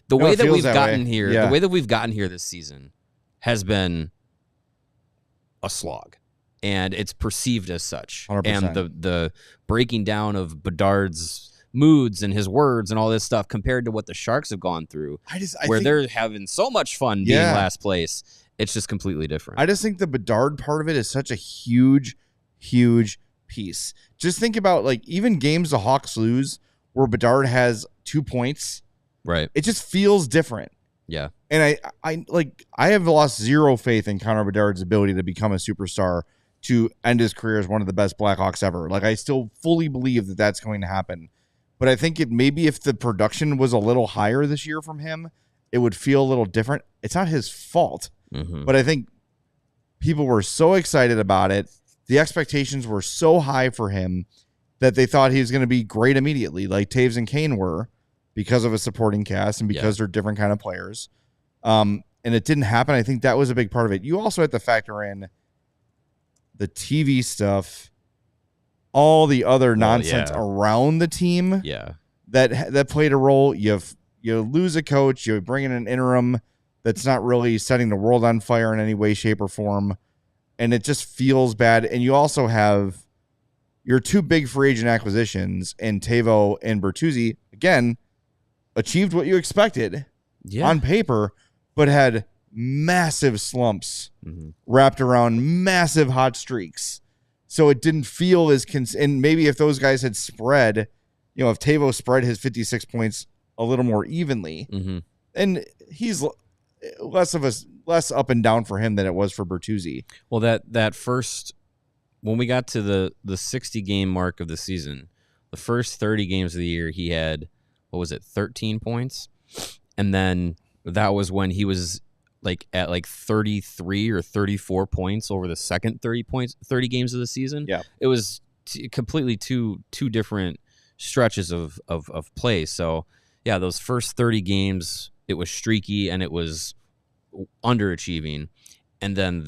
The way that we've gotten here, the way that we've gotten here this season has been a slog. And it's perceived as such. 100%. And the breaking down of Bedard's moods and his words and all this stuff compared to what the Sharks have gone through, I think they're having so much fun being last place. It's just completely different. I just think the Bedard part of it is such a huge, huge piece. Just think about, like, even games the Hawks lose where Bedard has 2 points. Right. It just feels different. Yeah. And I have lost zero faith in Connor Bedard's ability to become a superstar, to end his career as one of the best Blackhawks ever. Like, I still fully believe that that's going to happen. But I think maybe if the production was a little higher this year from him, it would feel a little different. It's not his fault. Mm-hmm. But I think people were so excited about it. The expectations were so high for him that they thought he was going to be great immediately, like Taves and Kane were, because of a supporting cast and because they're different kind of players. And it didn't happen. I think that was a big part of it. You also have to factor in the TV stuff, all the other nonsense around the team that played a role. You lose a coach, you bring in an interim that's not really setting the world on fire in any way, shape, or form, and it just feels bad. And you also have your 2 big free agent acquisitions in Teuvo and Bertuzzi, again, achieved what you expected on paper, but had massive slumps wrapped around massive hot streaks. So it didn't feel as and maybe if those guys had spread, if Teuvo spread his 56 points a little more evenly, and he's less up and down for him than it was for Bertuzzi. Well, that first, when we got to the 60 game mark of the season, the first 30 games of the year, he had, 13 points, and then that was when he was at 33 or 34 points over the second 30 games of the season. Yeah. It was completely two different stretches of play. So yeah, those first 30 games, it was streaky and it was underachieving, and then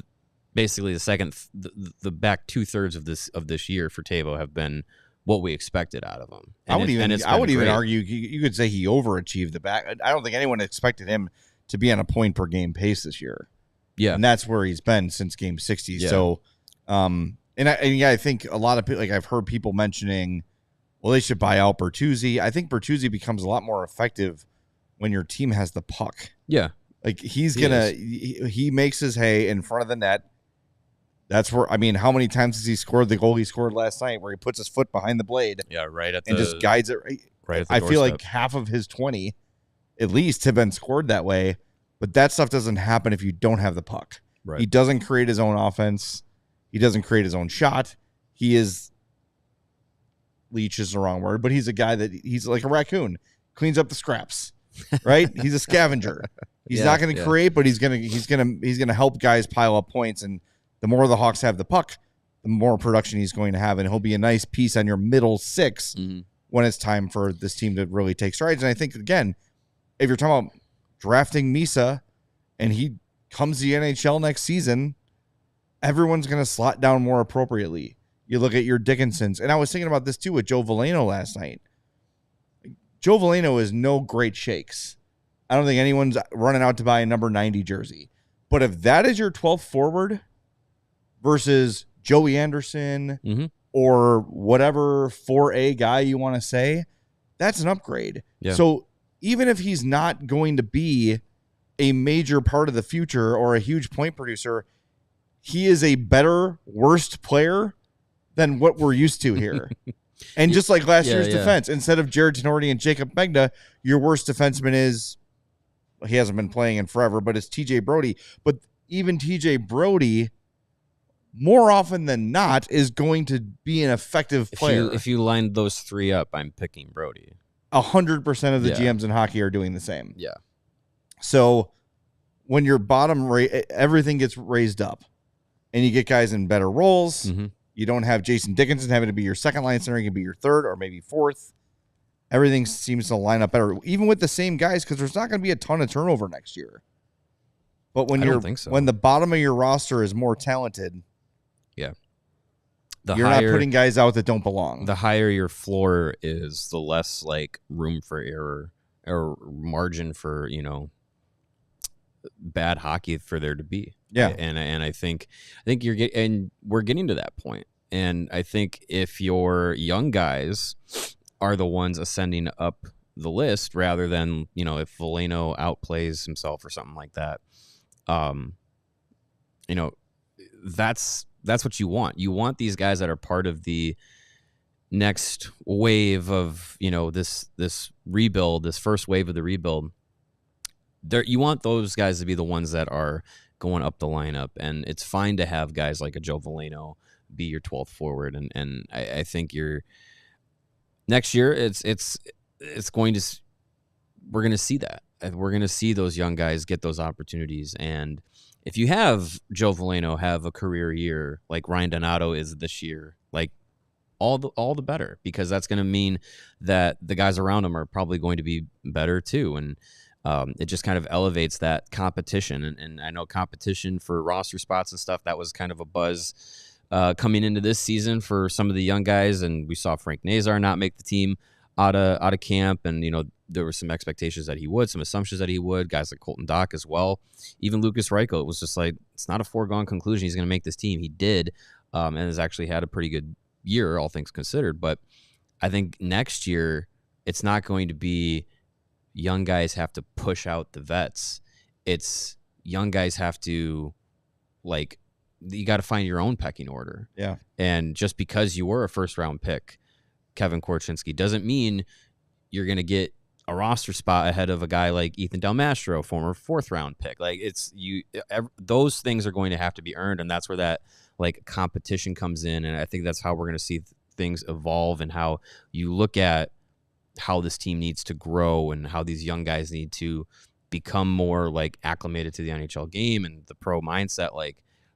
basically the back 2/3 of this year for Tavo have been what we expected out of him. And I would even argue you could say he overachieved the back. I don't think anyone expected him to be on a point per game pace this year. Yeah, and that's where he's been since game 60. Yeah. So, I think a lot of people, like I've heard people mentioning, well, they should buy out Bertuzzi. I think Bertuzzi becomes a lot more effective when your team has the puck. Yeah, like he makes his hay in front of the net. That's where, I mean, how many times has he scored the goal he scored last night where he puts his foot behind the blade? Yeah, and just guides it right at the doorstep. I feel like half of his 20 at least have been scored that way, but that stuff doesn't happen if you don't have the puck. Right. He doesn't create his own offense. He doesn't create his own shot. Leech is the wrong word, but he's a guy that he's like a raccoon, cleans up the scraps, right? He's a scavenger. He's not going to create, but he's going to help guys pile up points. And the more the Hawks have the puck, the more production he's going to have, and he'll be a nice piece on your middle six when it's time for this team to really take strides. And I think, again, if you're talking about drafting Misa and he comes to the NHL next season, everyone's going to slot down more appropriately. You look at your Dickinsons, and I was thinking about this too with Joe Veleno last night. Joe Veleno is no great shakes. I don't think anyone's running out to buy a number 90 jersey. But if that is your 12th forward versus Joey Anderson or whatever 4A guy you want to say, that's an upgrade. Yeah. So even if he's not going to be a major part of the future or a huge point producer, he is a better, worst player than what we're used to here. And just like last year's defense, instead of Jared Tenorti and Jacob Megna, your worst defenseman is, well, he hasn't been playing in forever, but it's TJ Brody. But even TJ Brody, more often than not, is going to be an effective player. If you line those three up, I'm picking Brody. 100% of the GMs in hockey are doing the same. Yeah. So when your bottom everything gets raised up and you get guys in better roles, you don't have Jason Dickinson having to be your second line center. He can be your third or maybe fourth. Everything seems to line up better, even with the same guys, because there's not going to be a ton of turnover next year. But when when the bottom of your roster is more talented, you're not putting guys out that don't belong. The higher your floor is, the less like room for error or margin for, bad hockey for there to be. Yeah. And I think we're getting to that point. And I think if your young guys are the ones ascending up the list rather than, if Veleno outplays himself or something like that, that's what you want. You want these guys that are part of the next wave of, this rebuild, this first wave of the rebuild. You want those guys to be the ones that are going up the lineup, and it's fine to have guys like a Joe Veleno be your 12th forward. And I think next year we're going to see that. We're going to see those young guys get those opportunities. And if you have Joe Veleno have a career year like Ryan Donato is this year, like all the better, because that's going to mean that the guys around him are probably going to be better too. And it just kind of elevates that competition. And I know competition for roster spots and stuff, that was kind of a buzz coming into this season for some of the young guys. And we saw Frank Nazar not make the team out of camp. And, there were some expectations that he would, some assumptions that he would, guys like Colton Dock as well. Even Lucas Reichel, it was just like, it's not a foregone conclusion he's going to make this team. He did, and has actually had a pretty good year, all things considered. But I think next year, it's not going to be young guys have to push out the vets. It's young guys have to, you got to find your own pecking order. Yeah. And just because you were a first-round pick, Kevin Korchinsky, doesn't mean you're going to get a roster spot ahead of a guy like Ethan Del Mastro, former 4th-round pick. Those things are going to have to be earned, and that's where that competition comes in. And I think that's how we're going to see things evolve, and how you look at how this team needs to grow and how these young guys need to become more acclimated to the NHL game and the pro mindset.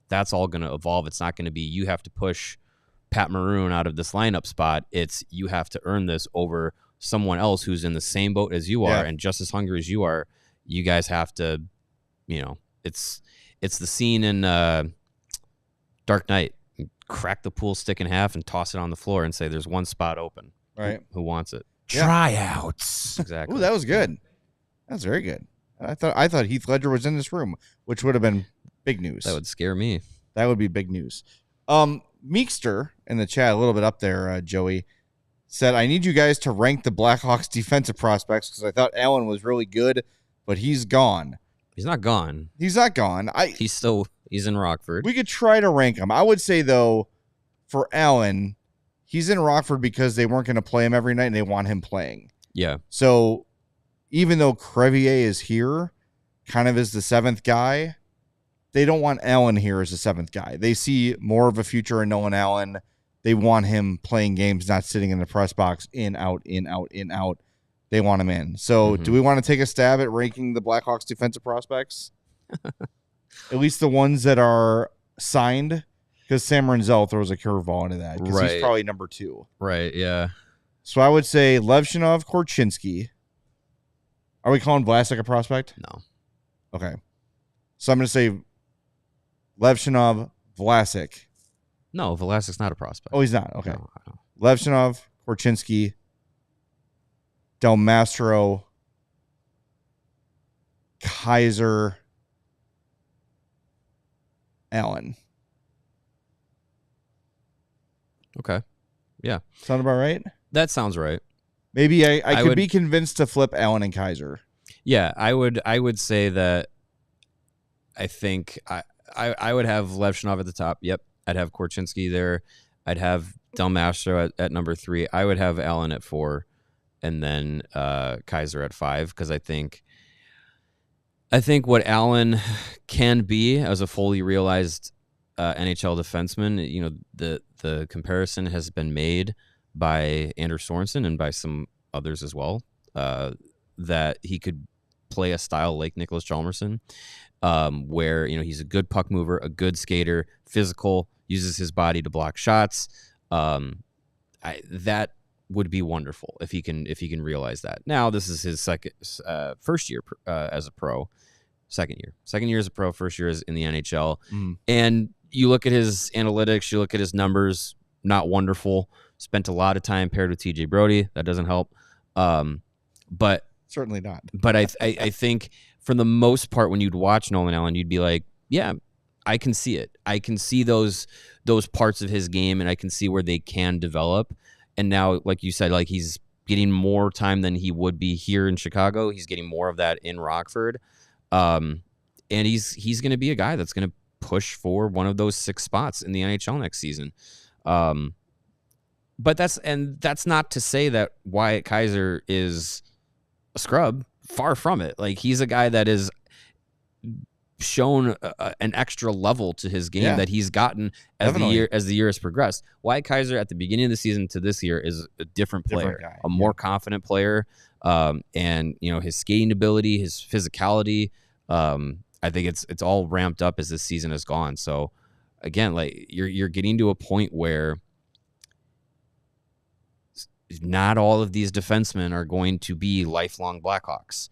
That's all going to evolve. It's not going to be you have to push Pat Maroon out of this lineup spot. It's you have to earn this over someone else who's in the same boat as you are and just as hungry as you are. You guys have to, it's the scene in Dark Knight. You crack the pool stick in half and toss it on the floor and say, "There's one spot open. Right? Who wants it?" Tryouts. Exactly. Ooh, that was good. That's very good. I thought Heath Ledger was in this room, which would have been big news. That would scare me. That would be big news. Meekster in the chat, a little bit up there, Joey, said, "I need you guys to rank the Blackhawks defensive prospects because I thought Allen was really good, but he's gone." He's not gone. He's not gone. He's in Rockford. We could try to rank him. I would say, though, for Allen, he's in Rockford because they weren't going to play him every night and they want him playing. Yeah. So even though Crevier is here, kind of as the seventh guy, they don't want Allen here as the seventh guy. They see more of a future in Nolan Allen. They want him playing games, not sitting in the press box, in, out, in, out, in, out. They want him in. So do we want to take a stab at ranking the Blackhawks defensive prospects? At least the ones that are signed, because Sam Renzel throws a curveball into that, because he's probably number 2. Right, yeah. So I would say Levshinov, Korchinsky. Are we calling Vlasic a prospect? No. Okay. So I'm going to say Levshinov, Vlasic. No, Vlasic's not a prospect. Oh, he's not. Okay. No. Levshinov, Korchinsky, Del Mastro, Kaiser, Allen. Okay. Yeah. Sound about right? That sounds right. Maybe I could be convinced to flip Allen and Kaiser. Yeah, I would say that I think I would have Levshinov at the top. Yep. I'd have Korchinsky there. I'd have Del Mastro at number 3. I would have Allen at 4 and then Kaiser at 5 because I think what Allen can be as a fully realized NHL defenseman, the comparison has been made by Anders Sorensen and by some others as well, that he could play a style like Nicholas Hjalmarsson, where he's a good puck mover, a good skater, physical, uses his body to block shots. That would be wonderful if he can realize that. Now this is his first year as a pro, second year as a pro, first year in the NHL, and you look at his analytics, you look at his numbers, not wonderful. Spent a lot of time paired with TJ Brody. That doesn't help. But certainly not. But I think for the most part, when you'd watch Nolan Allen, you'd be like, yeah, I can see it. I can see those parts of his game, and I can see where they can develop. And now, like you said, like he's getting more time than he would be here in Chicago. He's getting more of that in Rockford. And he's going to be a guy that's going to push for one of those 6 spots in the NHL next season. But that's not to say that Wyatt Kaiser is a scrub. Far from it. Like he's a guy that is shown an extra level to his game that he's gotten as the year has progressed. Wyatt Kaiser at the beginning of the season to this year is a different player, a more confident player, and his skating ability, his physicality. I think it's all ramped up as this season has gone. So again, like you're getting to a point where not all of these defensemen are going to be lifelong Blackhawks,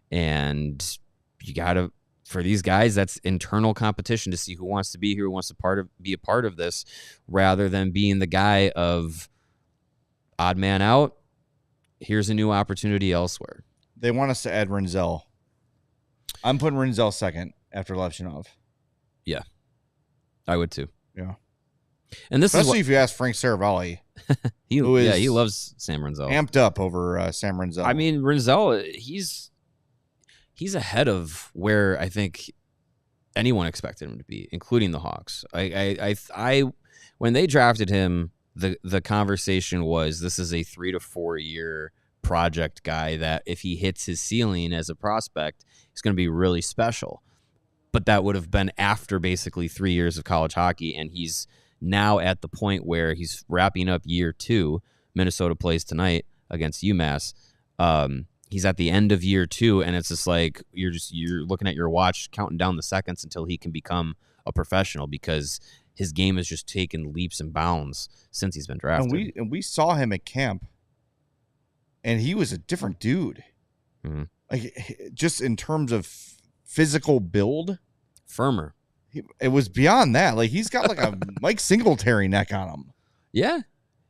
and you gotta. For these guys, that's internal competition to see who wants to be here, who wants to be a part of this, rather than being the guy of odd man out. Here's a new opportunity elsewhere. They want us to add Renzel. I'm putting Renzel second after Levshinov. Yeah, I would too. Yeah, and this especially if you ask Frank Saravalli, he loves Sam Renzel, amped up over Sam Renzel. I mean, Renzel, he's ahead of where I think anyone expected him to be, including the Hawks. I when they drafted him, the conversation was this is a 3 to 4 year project guy that if he hits his ceiling as a prospect, he's going to be really special. But that would have been after basically 3 years of college hockey, and he's now at the point where he's wrapping up year 2. Minnesota plays tonight against UMass. He's at the end of year 2, and it's just like you're looking at your watch, counting down the seconds until he can become a professional, because his game has just taken leaps and bounds since he's been drafted. And we saw him at camp, and he was a different dude. Mm-hmm. Like, just in terms of physical build, firmer. It was beyond that. Like, he's got like a Mike Singletary neck on him. Yeah,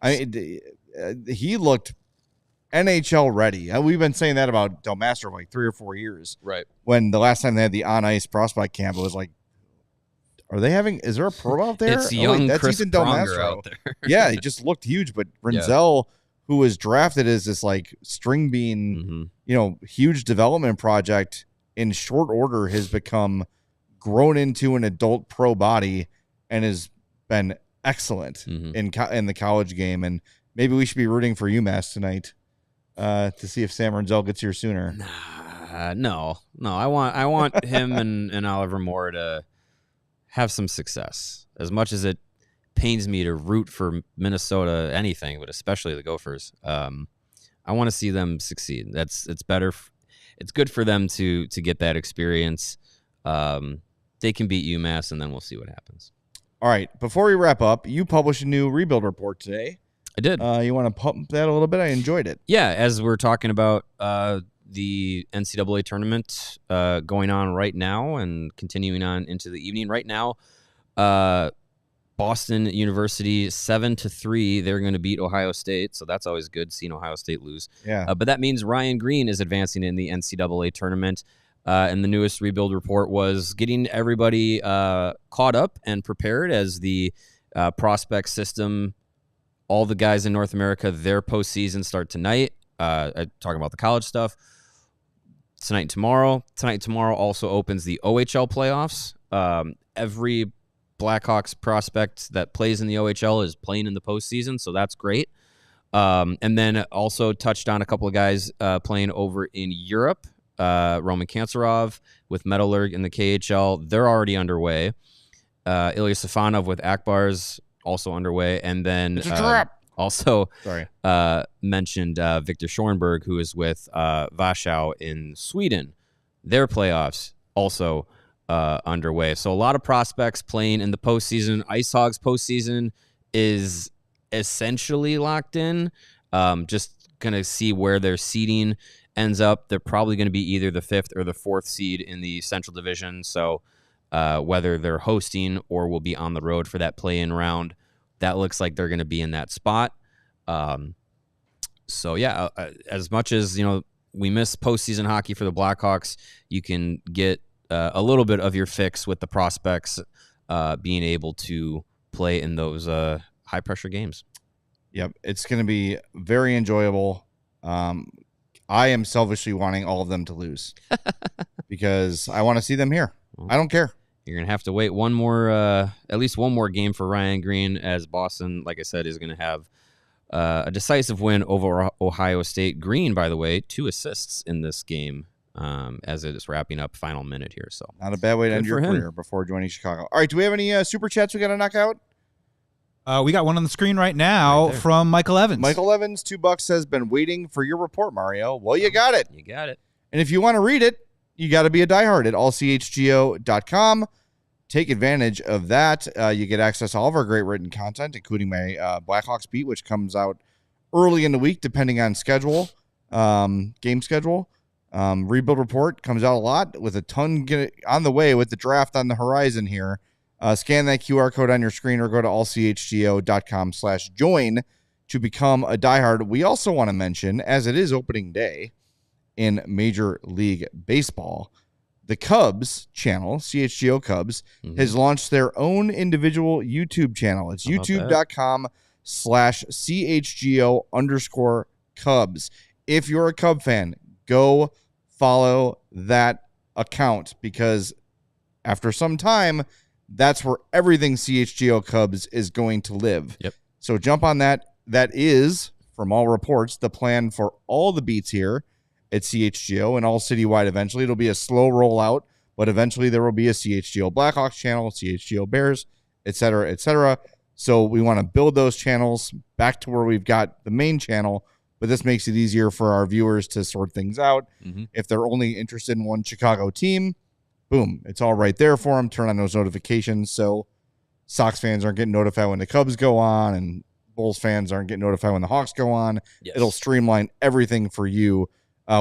he looked NHL ready. We've been saying that about Del Mastro for like 3 or 4 years. Right. When the last time they had the on ice prospect camp, it was like, is there a pro out there? It's young that's Chris Ethan Del Pronger Mastro out there. Yeah, he just looked huge. But Renzel, who was drafted as this like string bean, huge development project, in short order has grown into an adult pro body and has been excellent in the college game. And maybe we should be rooting for UMass tonight to see if Sam Renzel gets here sooner. No. I want him and Oliver Moore to have some success. As much as it pains me to root for Minnesota anything, but especially the Gophers, I want to see them succeed. It's better. It's good for them to get that experience. They can beat UMass, and then we'll see what happens. All right. Before we wrap up, you published a new rebuild report today. I did. You want to pump that a little bit? I enjoyed it. Yeah, as we're talking about the NCAA tournament going on right now and continuing on into the evening. Right now, Boston University 7-3. They're going to beat Ohio State, so that's always good, seeing Ohio State lose. Yeah. But that means Ryan Green is advancing in the NCAA tournament. And the newest rebuild report was getting everybody caught up and prepared as the prospect system. All the guys in North America, their postseason start tonight. Talking about the college stuff. Tonight and tomorrow. Tonight and tomorrow also opens the OHL playoffs. Every Blackhawks prospect that plays in the OHL is playing in the postseason, so that's great. And then also touched on a couple of guys playing over in Europe. Roman Kantsarov with Metalurg in the KHL. They're already underway. Ilya Safanov with Akbar's also underway. And then also mentioned Victor Schoenberg, who is with Warschau in Sweden. Their playoffs also underway. So a lot of prospects playing in the postseason. Ice Hogs postseason is essentially locked in. Just going to see where their seeding ends up. They're probably going to be either the 5th or the 4th seed in the Central Division. So whether they're hosting or will be on the road for that play-in round, that looks like they're going to be in that spot. So yeah, as much as we miss postseason hockey for the Blackhawks, you can get a little bit of your fix with the prospects being able to play in those high-pressure games. Yep, it's going to be very enjoyable. I am selfishly wanting all of them to lose because I want to see them here. I don't care. You're going to have to wait at least one more game for Ryan Green, as Boston, like I said, is going to have a decisive win over Ohio State. Green, by the way, 2 assists in this game as it is wrapping up final minute here. So not a bad way to end your career before joining Chicago. All right, do we have any super chats we got to knock out? We got one on the screen right now from Michael Evans. Michael Evans, $2 says, been waiting for your report, Mario. Well, you got it. You got it. And if you want to read it, you got to be a diehard at allchgo.com. Take advantage of that. You get access to all of our great written content, including my Blackhawks beat, which comes out early in the week, depending on schedule, game schedule. Rebuild report comes out a lot with a ton on the way with the draft on the horizon here. Scan that QR code on your screen or go to allchgo.com/join to become a diehard. We also want to mention, as it is opening day in Major League Baseball, the Cubs channel, CHGO Cubs, has launched their own individual YouTube channel. It's youtube.com/CHGO_Cubs. If you're a Cub fan, go follow that account because after some time, that's where everything CHGO Cubs is going to live. Yep. So jump on that. That is, from all reports, the plan for all the beats here at CHGO and all citywide eventually. It'll be a slow rollout, but eventually there will be a CHGO Blackhawks channel, CHGO Bears, et cetera, et cetera. So we want to build those channels back to where we've got the main channel, but this makes it easier for our viewers to sort things out. If they're only interested in one Chicago team, boom, it's all right there for them. Turn on those notifications. So Sox fans aren't getting notified when the Cubs go on, and Bulls fans aren't getting notified when the Hawks go on. Yes. It'll streamline everything for you.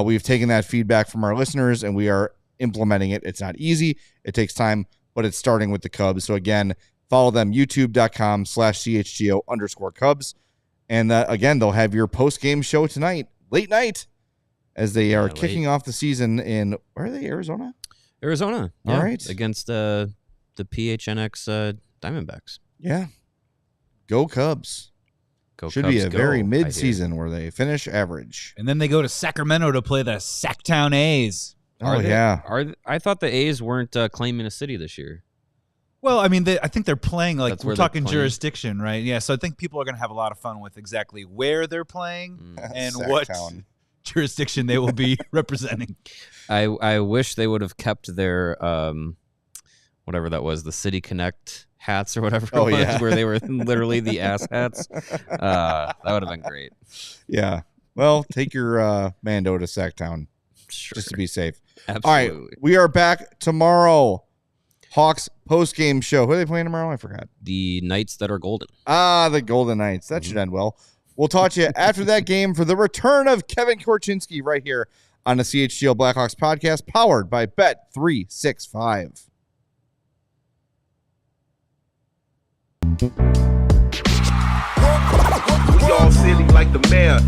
We've taken that feedback from our listeners, and we are implementing it. It's not easy. It takes time, but it's starting with the Cubs. So again, follow them, youtube.com/CHGO_Cubs. And again, they'll have your post-game show tonight, late night, as they are kicking off the season in, where are they, Arizona? Arizona. Yeah. All right. Against the PHNX Diamondbacks. Yeah. Go Cubs. Should Cubs, be a very mid-season where they finish average. And then they go to Sacramento to play the Sacktown A's. I thought the A's weren't claiming a city this year. Well, I mean, I think they're playing, like, we're talking playing. Jurisdiction, right? Yeah, so I think people are going to have a lot of fun with exactly where they're playing and what jurisdiction they will be representing. I wish they would have kept their, whatever that was, the City Connect hats or whatever it was, where they were literally the ass hats. That would have been great. Yeah. Well, take your Mando to Sacktown just to be safe. Absolutely. All right, we are back tomorrow. Hawks post-game show. Who are they playing tomorrow? I forgot. The Knights that are golden. The Golden Knights. That should end well. We'll talk to you after that game for the return of Kevin Korchinsky right here on the CHGO Blackhawks podcast, powered by Bet365. We all silly like the mayor.